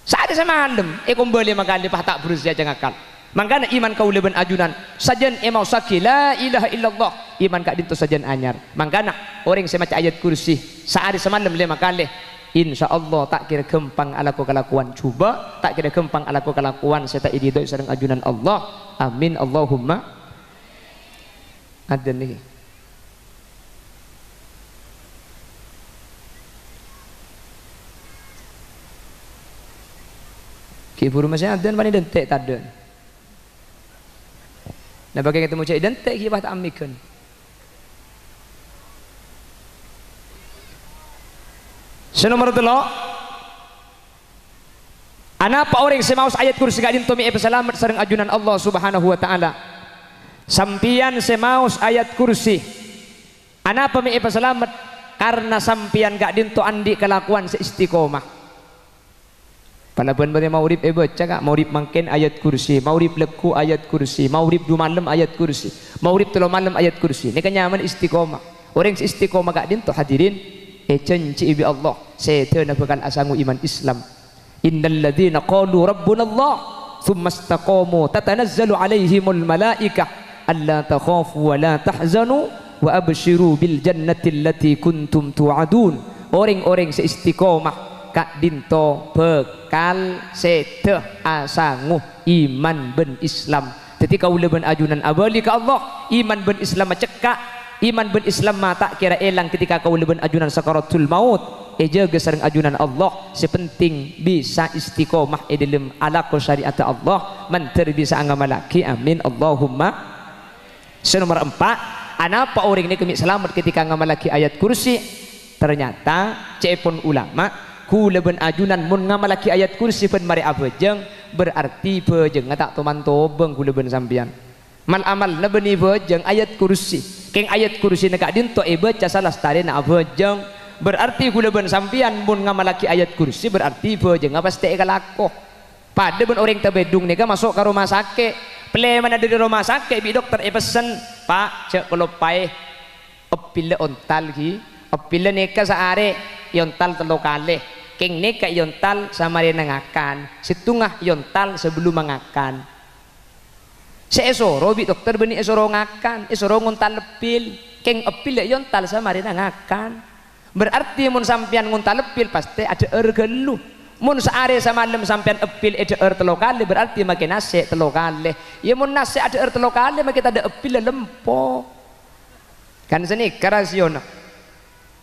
Speaker 1: sehari semalam kombe 5 kali pah tak bersih aja ngakal mangkana iman kau leben ajunan sajen emau saki la ilaha illallah
Speaker 2: iman kak dinto sajan anyar. Mangkana orang semaca ayat kursi sehari semalam 5 kali, insya Allah tak kira gempang alaku kelakuan coba, tak kira gempang alaku kelakuan serta ididoi sareng ajunan Allah. Amin Allahumma. Ada nih kiburu masih ada mana dentek tada. Nah bagi ketemu cek dentek kibah tak amikan. Senomor telo. Anapa orang semaus ayat kursi gak dinto mi selamat sareng ajunan Allah Subhanahu wa taala. Sampian semaus ayat kursi. Anapa mi selamat? Karena sampian gak dinto andi kelakuan seistiqomah. Palabuan bari maurib baca kak maurib mangken ayat kursi, maurib leku ayat kursi, maurib 2 malam ayat kursi, maurib 3 malam ayat kursi. Ini kan nyaman istiqomah. Orang istiqomah gak dinto hadirin cenci bi Allah setena bakal asangu iman Islam. Innal ladzina qalu rabbuna Allah thumma istaqamu tatanazzalu alaihimul malaikah alla takhafu wa la tahzanu wa abshiru bil jannati allati kuntum tu'adun. Orang-orang seistiqomah kak dinto bekal seteh asangu iman ben Islam. Ketika ula ben ajunan abali ka Allah iman ben Islam cekak, iman ben Islam tak kira elang ketika kau leben ajunan sakaratul maut. Jaga sareng ajunan Allah sepenting bisa istiqomah dalam alaqul syariat Allah manter bisa angamalaki. Amin Allahumma. Nomor 4, anapa orang ini kami selamat ketika ngamalaki ayat kursi. Ternyata cepon ulama ku leben ajunan mun ngamalaki ayat kursi pen mari abejeng berarti bejeng tak toman tobeng ku leben sampian. Mal amal na beni bejeng ayat kursi. Keng ayat kursi na kadinto baca salah stare na bejeng berarti gula ben sampian mun ngamalaki ayat kursi berarti bejeng apa stek kalako. Pada ben orang tabedung nika masuk ke rumah sakit. Ple mana dari rumah sakit bi dokter pesen, "Pak, cek kalau pae opile ontal ki, opile nika saare yontal 3 kali. Keng nika yontal sama rena ngakan, setengah yontal sebelum mengakan." Seesoro bi dokter beni esoro ngakan, esoro nguntal lepil, keng epil yontal sama rena ngakan. Berarti mun sampean nguntal lepil pasti ada ergelu. Mun saare samalam sampean epil ada 3 kali berarti makin nasi 3 kali. Ya mun nasi ada 3 kali makin ada epil lempo. Kan seni karasiono.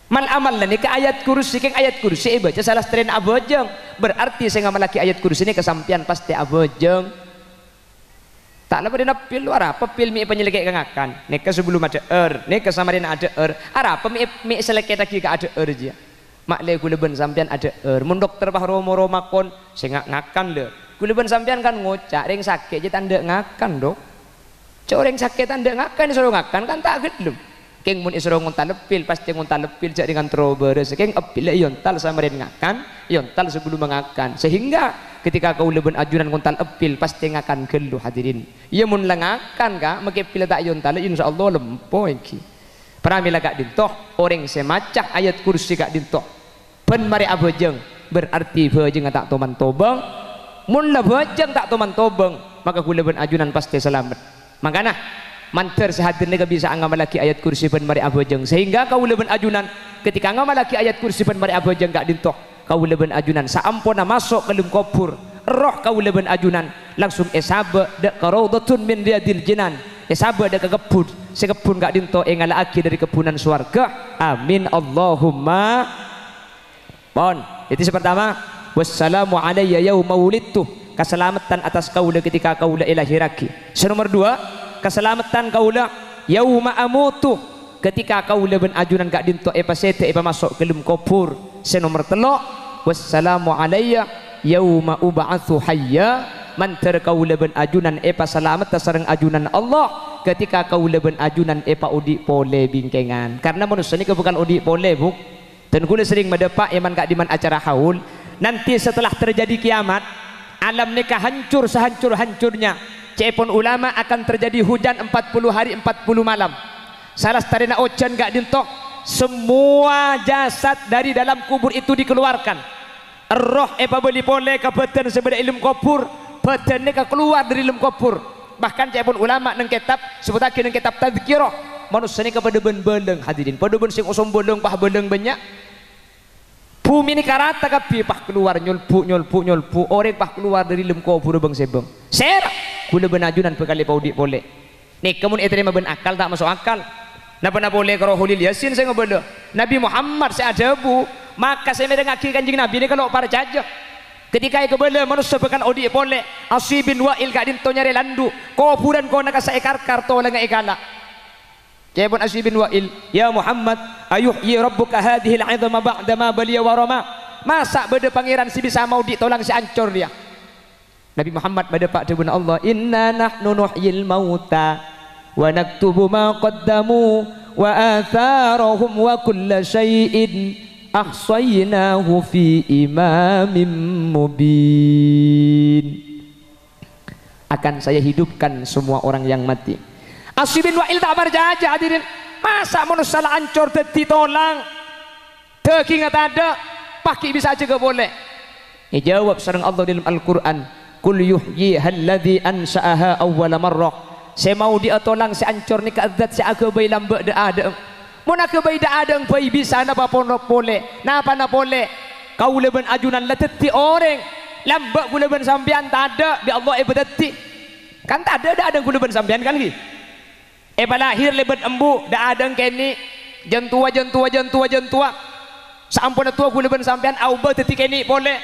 Speaker 2: Mal amal ni ke ayat kursi, keng ayat kursi baca salah stren abojeng. Berarti saya ngamalaki ayat kursi ni kesampian pasti abojeng. Tak lepas dia napil luar apa pil mi penyelekek kangakan. Neka sebelum ada neka sama dia ada apa mi selekek lagi ke ada je. Mak le kuleben sampean ada mun dokter bah romo makon saya ngakan le. Kuleben sampean kan ngocak ring sakit je tanda ngakan dok. Cok ring sakit tanda ngakan disuruh ngakan kan tak gelem. Keng mun isoro nguntal lepil pasti nguntal lepil jak dengan troberes. Keng epil yontal sama dia ngakan, yontal sebelum mengakan. Sehingga ketika kau leben ajunan nguntal epil pasti ngakan gelu hadirin. Ia mun lengakan ka make pil tak yontal insyaallah lempo iki. Pramila gak dintoh orang semacak ayat kursi gak dintoh. Pen mari abojeng berarti bejeng tak toman tobeng. Mun la bejeng tak toman tobeng maka ku leben ajunan pasti selamat. Makana manter sehadir nega bisa ngamalaki ayat kursi pen mari abojeng sehingga kau leben ajunan ketika ngamalaki ayat kursi pen mari abojeng gak dintoh kau leben ajunan saampona masuk ke dalam kubur roh kau leben ajunan langsung esabe dak raudhatun min riyadil jinan esabe dak kebun sekebun gak dinto ngalaaki dari kebunan swarga. Amin Allahumma. Pon itu pertama wassalamu alayya yauma wulidtu keselamatan atas kaula ketika kaula ilahiraki. Nomor 2 keselamatan kaula yauma amutu ketika kaula ben ajunan gak dinto pasete masuk ke dalam kubur. Nomor 3 wassalamu alayya yauma ub'atsu hayya manter kaula ben ajunan selamat sareng ajunan Allah ketika kaula ben ajunan udi pole bingkengan. Karena manusia ini bukan udi pole buk. Dan kula sering mendepak iman gak diman acara haul nanti setelah terjadi kiamat alam nikah hancur sehancur-hancurnya. Cepon ulama akan terjadi hujan 40 hari 40 malam. Salah starina ocean gak dintok semua jasad dari dalam kubur itu dikeluarkan. Roh beli boleh ke badan sebagai ilmu kubur, badannya keluar dari ilmu kubur. Bahkan cepon ulama neng kitab sebutake neng kitab tadzkirah
Speaker 1: manusia ni kepada ben-beleng hadirin pada ben sing osom beleng pah beleng banyak bumi ni karata kapi pah keluar nyolpu orang pah keluar dari lem kubur bang sebeng ser kula ben ajunan pekali paudi boleh nih kemun eterima ben akal tak masuk akal napa na boleh karo hulil yasin saya ngobelo Nabi Muhammad saya ajabu maka saya merengaki kanjing Nabi ni kalau para jajah ketika ia kebela manusia bekal odi boleh Asy bin Wa'il gak dinto nyari landu kuburan kau nak saekar karto lenga ikala jebon Asy bin Wa'il ya Muhammad ayuhyi rabbuka hadhihi al'idhama ba'da ma baliya wa rama masa beda pangeran si bisa mau ditolong si ancor dia Nabi Muhammad pada pak debun Allah inna nahnu nuhyil mauta wa naktubu ma qaddamu wa atharahum wa kulla syai'in ahsaynahu fi imamin mubin akan saya hidupkan semua orang yang mati. Asy bin Wa'il tak berjajah hadirin masa manusia lah ancor ditolong daging tak ada paki bisa juga boleh jawab sareng Allah dalam Al-Quran kul yuhyiha alladhi ansa'aha awwala marrah saya mau dia tolong si ancor ni keadat si aku bayi lambak dah ada mun aku bayi dah ada bayi bisa napa pun boleh napa na boleh kau leben ajunan leteti orang lambak ku leben sampean tak ada bi Allah ibadati kan tak ada ku leben sampean kan lagi lahir lebet embu dah ada kene jentua sampun tua ku leben sampean au ba teti kene boleh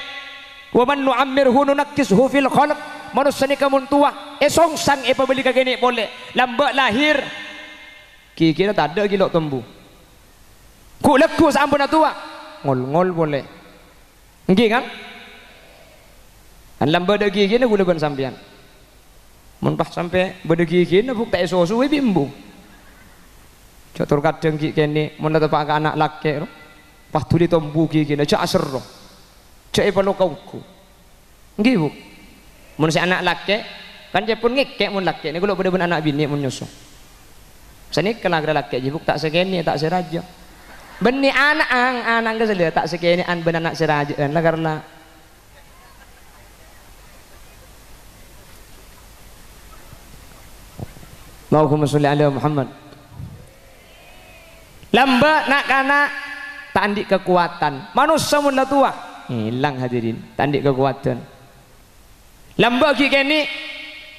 Speaker 1: wa man nu'ammirhu nunakkishu fil khalq manusia ni kamun tua songsang pabeli ka kene boleh lambak lahir kira tak ada gilok tembu ku leku sampun tua ngol boleh nggih kan lambak dak gigi ku leben sampean mun pas sampai bedegi kene buk tak susu we bimbu catur kadang ki kene mun tepak ka anak laki pas tuli tombu ki kene cak asero cak palo kauku nggih bu mun si anak laki kan je pun ngekek mun laki ni kalau bener anak bini mun nyusu sani kala ada laki je buk tak sekene tak seraja beni anak ke sele tak sekene an ben anak seraja lah karena Allahumma sholli ala Muhammad lambat nak kana tak andik kekuatan manusia mun lah tua hilang hadirin tak andik kekuatan lambat ki kene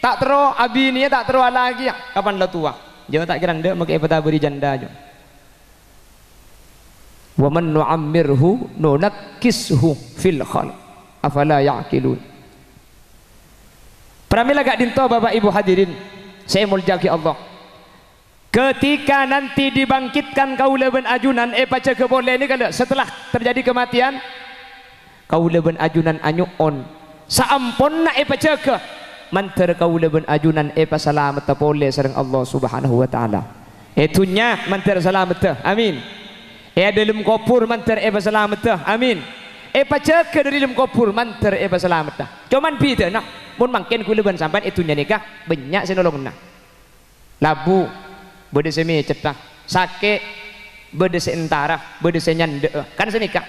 Speaker 1: tak tero abi ni tak tero lagi kapan lah tua jangan tak kira ndak make peta beri janda jo wa man nu'ammirhu nunakkishu fil khalq afala ya'qilun pramila gak dinto bapak ibu hadirin saya muljaki Allah ketika nanti dibangkitkan kaula ben ajunan paca ke boleh ni kalau setelah terjadi kematian kaula ben ajunan anyuon saamponna paca ke manter kaula ben ajunan pasalamat boleh sareng Allah Subhanahu wa taala itunya manter selamat amin dalam kubur manter pasalamat amin paca ke dari dalam kubur manter pasalamat cuman bida nah mun mangken kula ban sampean itunya nikah banyak sinolong nah labu bede semi cetah sake bede seentara bede senyande kan senikah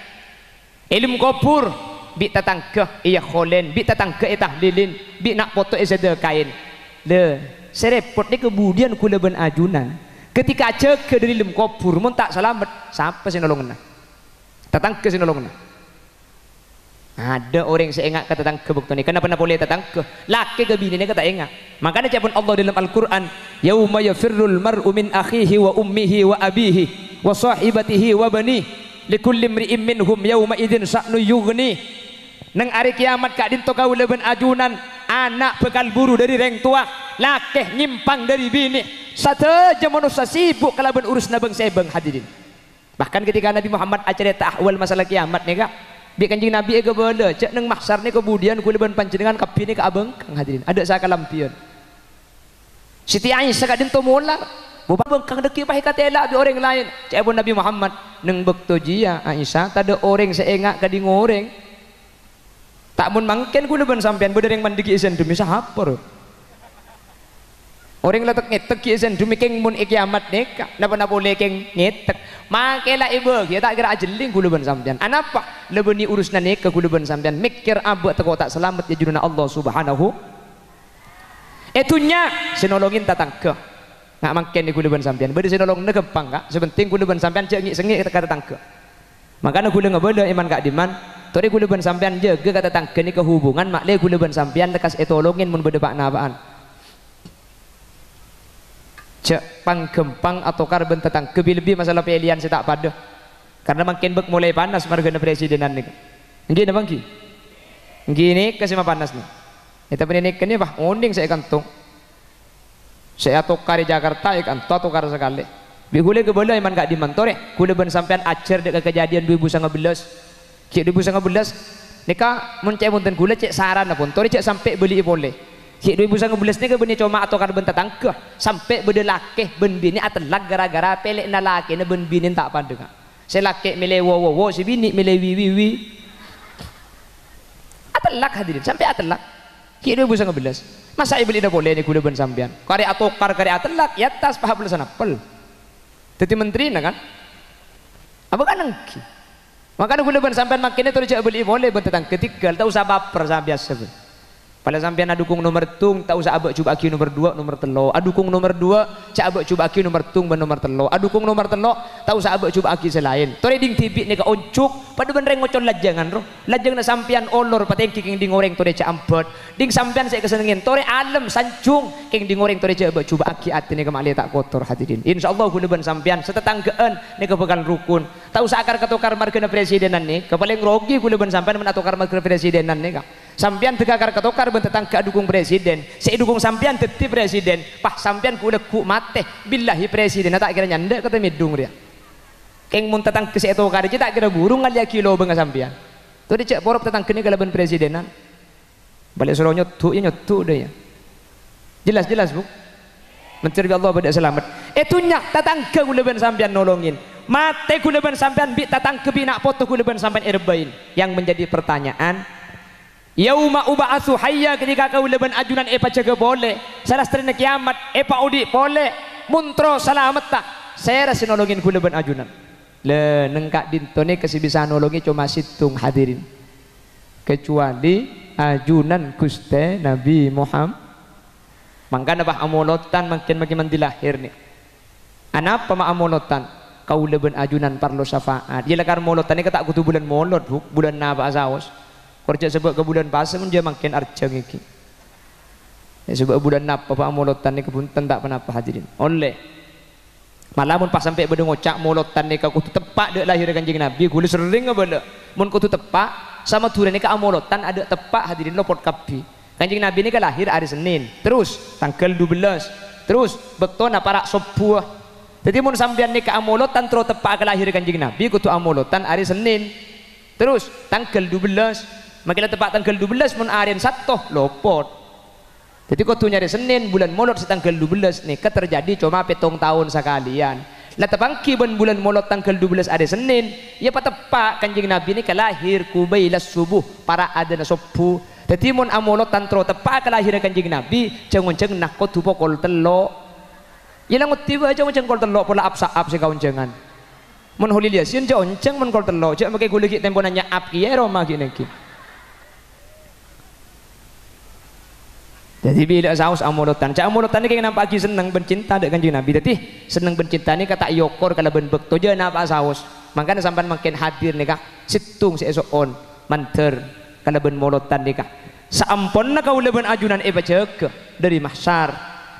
Speaker 1: ilmu kubur bi tatangkeh iya kholen bi tatangkeh tahlilin bi nak foto sede kain le serepot ni kemudian kula ban ajunan ketika cek ke dari ilmu kubur mun tak selamat siapa sinolong nah tatangkeh sinolong nah ada orang yang ingat kata tangke bukti ni kenapa nak boleh tatangke laki ke bini ni kata ingat makanya capun Allah dalam Al-Quran yauma yafirrul mar'u min akhihi wa ummihi wa abihi wa sahibatihi wa bani likulli imri'in minhum yauma idzin sa'nu yughni nang hari kiamat kak dinto kau leben ajunan anak bekal buru dari reng tua laki nyimpang dari bini sateja manusia sibuk kalaban urus nabeng sebeng hadirin bahkan ketika Nabi Muhammad acara ahwal masalah kiamat ni kak bi kanjing Nabi ke bala cek nang mahsyar ni kemudian kula ban panjenengan kapi ni ke abeng kang hadirin ada sa kalampion Siti Aisyah ka dinto molar boba bengkang deki pahi katela bi orang lain cek pun Nabi Muhammad nang bekto jia Aisyah tak ada orang seengak ka di ngoreng tak mun mangken kula ban sampean bedereng mandigi isen demi sahapor orang letak ngetek isen demi keng mun kiamat neka napa na boleh keng ngetek makela ibu kita tak kira ajeling kula ban sampean anapa lebeni urusna neka kula ban sampean mikir abu teko tak selamat ya juduna Allah Subhanahu itunya sinolongin tatangke
Speaker 2: nggak makin di kuleban sampean beri sinolong negepang kak sepenting kuleban sampean cengik sengik kata tangke makanya kule ngebeda iman kak diman tori kuleban sampean jaga kata tangke ini kehubungan makle kuleban sampean lekas etolongin mun beda pak nabaan cek panggempang atau karben tetang lebih masalah pilihan saya tak pada karena makin bek mulai panas margana presidenan nih gini bang ki gini kasih panas nih itu pendidikan ini bah unding saya kantung saya tukar di Jakarta ikan tukar sekali bigule ke bola iman gak dimantore kule ben sampean acer dek kejadian 2019 cek 2019 nika mencai munten kule cek saran pun tori cek sampai beli boleh cik 2019 ni ke benih cuma atau kan bentar tangkeh sampai benda lakeh ben bini atelak gara-gara pelek na laki na ben bini tak pandang saya laki milih wo si bini milih wi atelak hadirin sampai atelak cik 2019 masa ibu dah boleh ni kuda ben sampean kari atokar kari atelak ya tas paham belasan apel jadi menteri na kan apa kan nangki makanya kuda ben sampean makinnya tu cik beli boleh bentar tangkeh tiga tak usah baper sama biasa pada sampean adukung nomor tung tak usah abak cuba aki nomor 2 nomor telo adukung nomor 2 cak abak cuba aki nomor tung ben nomor telo adukung nomor telo tak usah abak cuba aki selain tore ding tibik ni ka oncuk pada ben reng ngocon lajangan roh lajang na sampean olor pateng king ding goreng tore cak ampet ding sampean saya kesenengin tore alem sancung king ding goreng tore cak abak cuba aki ati ni kemali tak kotor hadirin insyaallah kula ben sampean setetanggaan ni kebekal rukun tak usah akar ketukar margana presidenan ni kepaling rogi kula ben sampean men atukar margana presidenan ni ka sampean tegakar ketokar bentetang ke dukung presiden saya dukung sampean tetap presiden pah sampean ku udah ku mate billahi presiden tak kira nyanda kata midung dia keng mun tetang ke saya tokar aja tak kira burung alia kilo benga sampean tuh dia cek porok tetang kini kalaban presidenan balik suruh nyotu deh ya jelas bu mencari Allah pada selamat nyak tetang ke kuleban sampean nolongin mate kuleban sampean bi tetang ke binak foto kuleban sampean erbain yang menjadi pertanyaan yauma uba'atsu hayya ketika kau leban ajunan epa jaga boleh salah seterina kiamat epa udi boleh muntro selamat tak saya rasa nolongin ku leban ajunan le nengkak dintone kasih bisa nolongi cuma situng hadirin kecuali ajunan Gusti Nabi Muhammad mangkana bah amolotan makin dilahir nih anapa ma amolotan kau leban ajunan parlo syafaat dia lekar molotan ini ketak kutu bulan molot bulan naba asawas kerja sebab ke bulan puasa pun dia makin arjang iki. Ya, sebab bulan napa pak molotan ni kepunten tak pernah hadirin. Oleh malah mun pas sampai beda ngocak molotan ni kau tepak dek lahir kanjeng Nabi, gula sering ngabala. Mun kau tepak sama turan ni ka molotan ada tepak hadirin lopot kapi. Kanjeng Nabi ni ka lahir hari Senin, terus tanggal 12, terus beton aparak sopuh. Jadi mun sampean ni ka molotan terus tepak ka lahir kanjeng Nabi, kutu amolotan hari Senin. Terus tanggal 12 makilah tepat tanggal 12 mun arian satoh lopot jadi kau tu nyari Senin bulan molot setanggal 12 nih terjadi cuma petong tahun sekalian lah tepangki bulan molot tanggal 12 ada Senin ya patepak kanjeng Nabi ini kalahir kubailas subuh para adana sopu jadi mun amolot tantro tepak kalahir kanjeng Nabi ceng-ceng nak kau tu pokol telo ya langut tiba ceng-ceng kol telo pola apsa-ap si kawan jangan mun holilia sin ceng mun kol telo cek makai gula tempo nanya ap kiye Roma gini jadi bila saus amolotan cak amolotan ni kayak nampak lagi senang bercinta dengan kanjeng Nabi jadi senang bercinta ni kata yokor kalau benbek tu je nampak saus makanya sampai makin hadir ni kah situng si esok manter kalau ben molotan ni kah saampon na kau leben ajunan baca dari mahsyar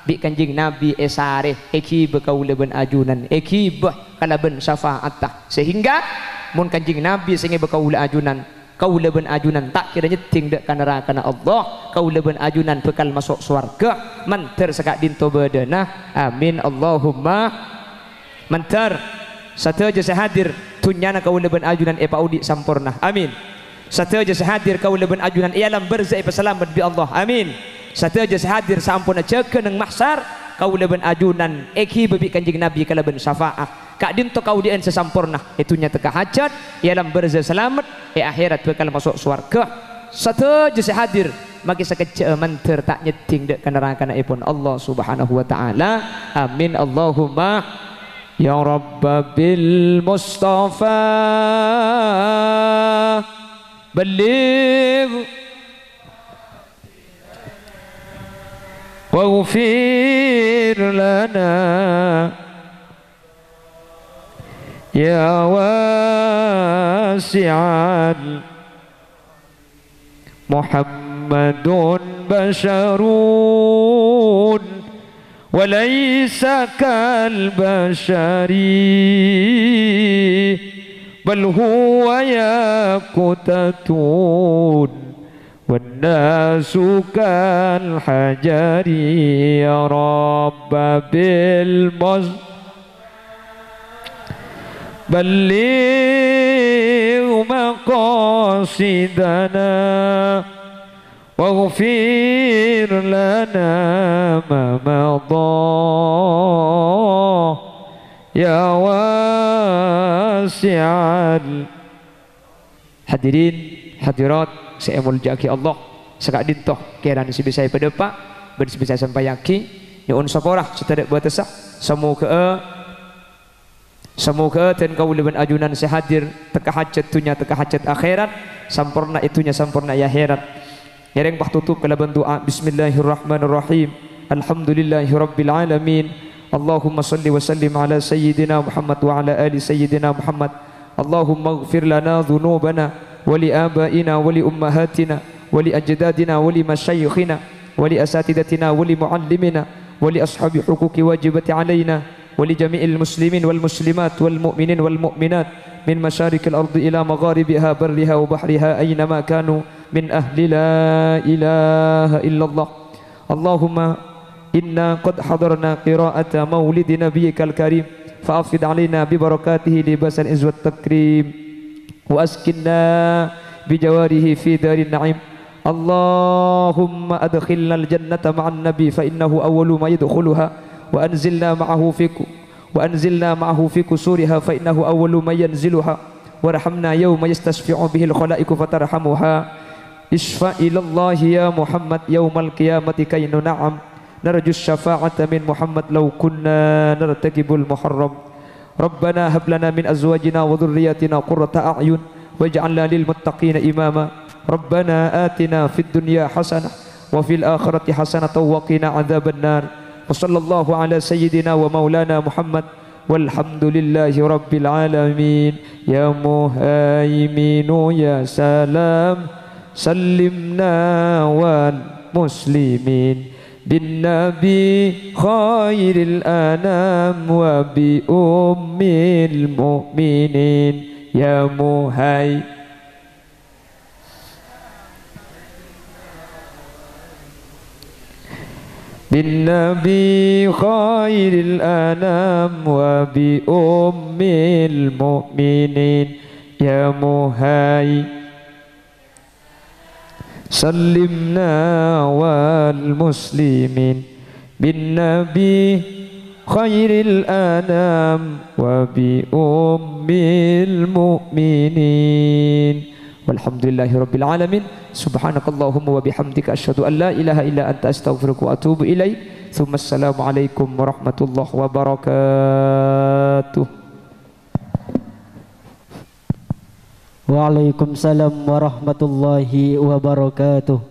Speaker 2: bi kanjeng Nabi esare ekib kau leben ajunan ekib kalau ben syafaat sehingga mun kanjeng Nabi sehingga kau ajunan kau leben ajunan tak kira nyeting dek neraka Allah kau leben ajunan bekal masuk surga manter sekak dinto bedana amin Allahumma manter satu aja sehadir tunyana kau leben ajunan paudi sampurna amin satu aja sehadir kau leben ajunan ialam berzai peselamat bi Allah amin satu aja sehadir sampurna ceke neng mahsyar kau leben ajunan eki bebi kanjeng Nabi kalaben syafaat kak dinto kau dien sesampurna itunya teka hajat ialam berzai selamat akhirat bekal masuk surga satu aja sehadir maki sekecil manter tak nyeting dek neraka pun Allah subhanahu wa ta'ala amin Allahumma ya Rabbil Mustafa بلغ واغفر لنا يا واسعا محمد بشر وليس كالبشر بل هو ياقوتة والناس كالحجر يا رب بلغ مقاصدنا واغفر لنا ما مضى يا واسع. Hadirin hadirat saya muljaki Allah sekak dintoh kiran si bisa pada pak bersi bisa sampai yaki nyuun saporah setadak buat sah semoga dan kau leban ajunan sehadir teka hajat tunya teka hajat akhirat sampurna itunya sampurna ya akhirat. Yang bah tutup kala doa bismillahirrahmanirrahim alhamdulillahirabbil alamin Allahumma salli wa sallim ala sayyidina Muhammad wa ala ali sayyidina Muhammad Allahumma ighfir lana dhunubana wa li abaina wa li ummahatina wa li ajdadina wa li masyayikhina wa li asatidatina wa li muallimina wa li ashabi huquqi wajibati alaina wa li jami'il muslimin wal muslimat wal mu'minin wal mu'minat min masyarikil ardi ila magharibiha barriha wa bahriha aynama kanu min ahli la ilaha illallah. Allahumma inna qad hadarna qira'ata maulidi nabiyyikal karim fa'afid alaina bi barakatihi libasan izwat takrim wa askinna bi jawarihi fi darin na'im. Allahumma adkhilna al jannata ma'an nabi fa innahu awwalu ma yadkhuluha wa anzilna ma'ahu fi kusuriha fa innahu awwalu ma yanziluha warhamna yawma yastasfi'u bihi al khalaiqu fatarhamuha. Isfa ilallahi ya Muhammad yaumal qiyamati kaynu na'am narjus syafa'ata min Muhammad law kunna nartakibul muharram. Rabbana hab lana min azwajina wa dhurriyyatina qurrata a'yun waj'alna lil muttaqina imama. Rabbana atina fid dunya hasanah wa fil akhirati hasanah wa qina adzaban nar. Wa sallallahu ala sayyidina wa maulana Muhammad walhamdulillahi rabbil alamin. Ya muhaiminu ya salam سلمنا والمسلمين بالنبي خير الأنام وبأم المؤمنين يا مهي بالنبي خير الأنام وبأم المؤمنين يا مهي سلمنا والمسلمين بالنبي خير الأنام وبأم المؤمنين والحمد لله رب العالمين. سبحانك اللهم وبحمدك أشهد أن لا إله إلا أنت أستغفرك وأتوب إليك. ثم السلام عليكم ورحمة الله وبركاته.
Speaker 3: Waalaikumsalam warahmatullahi wabarakatuh.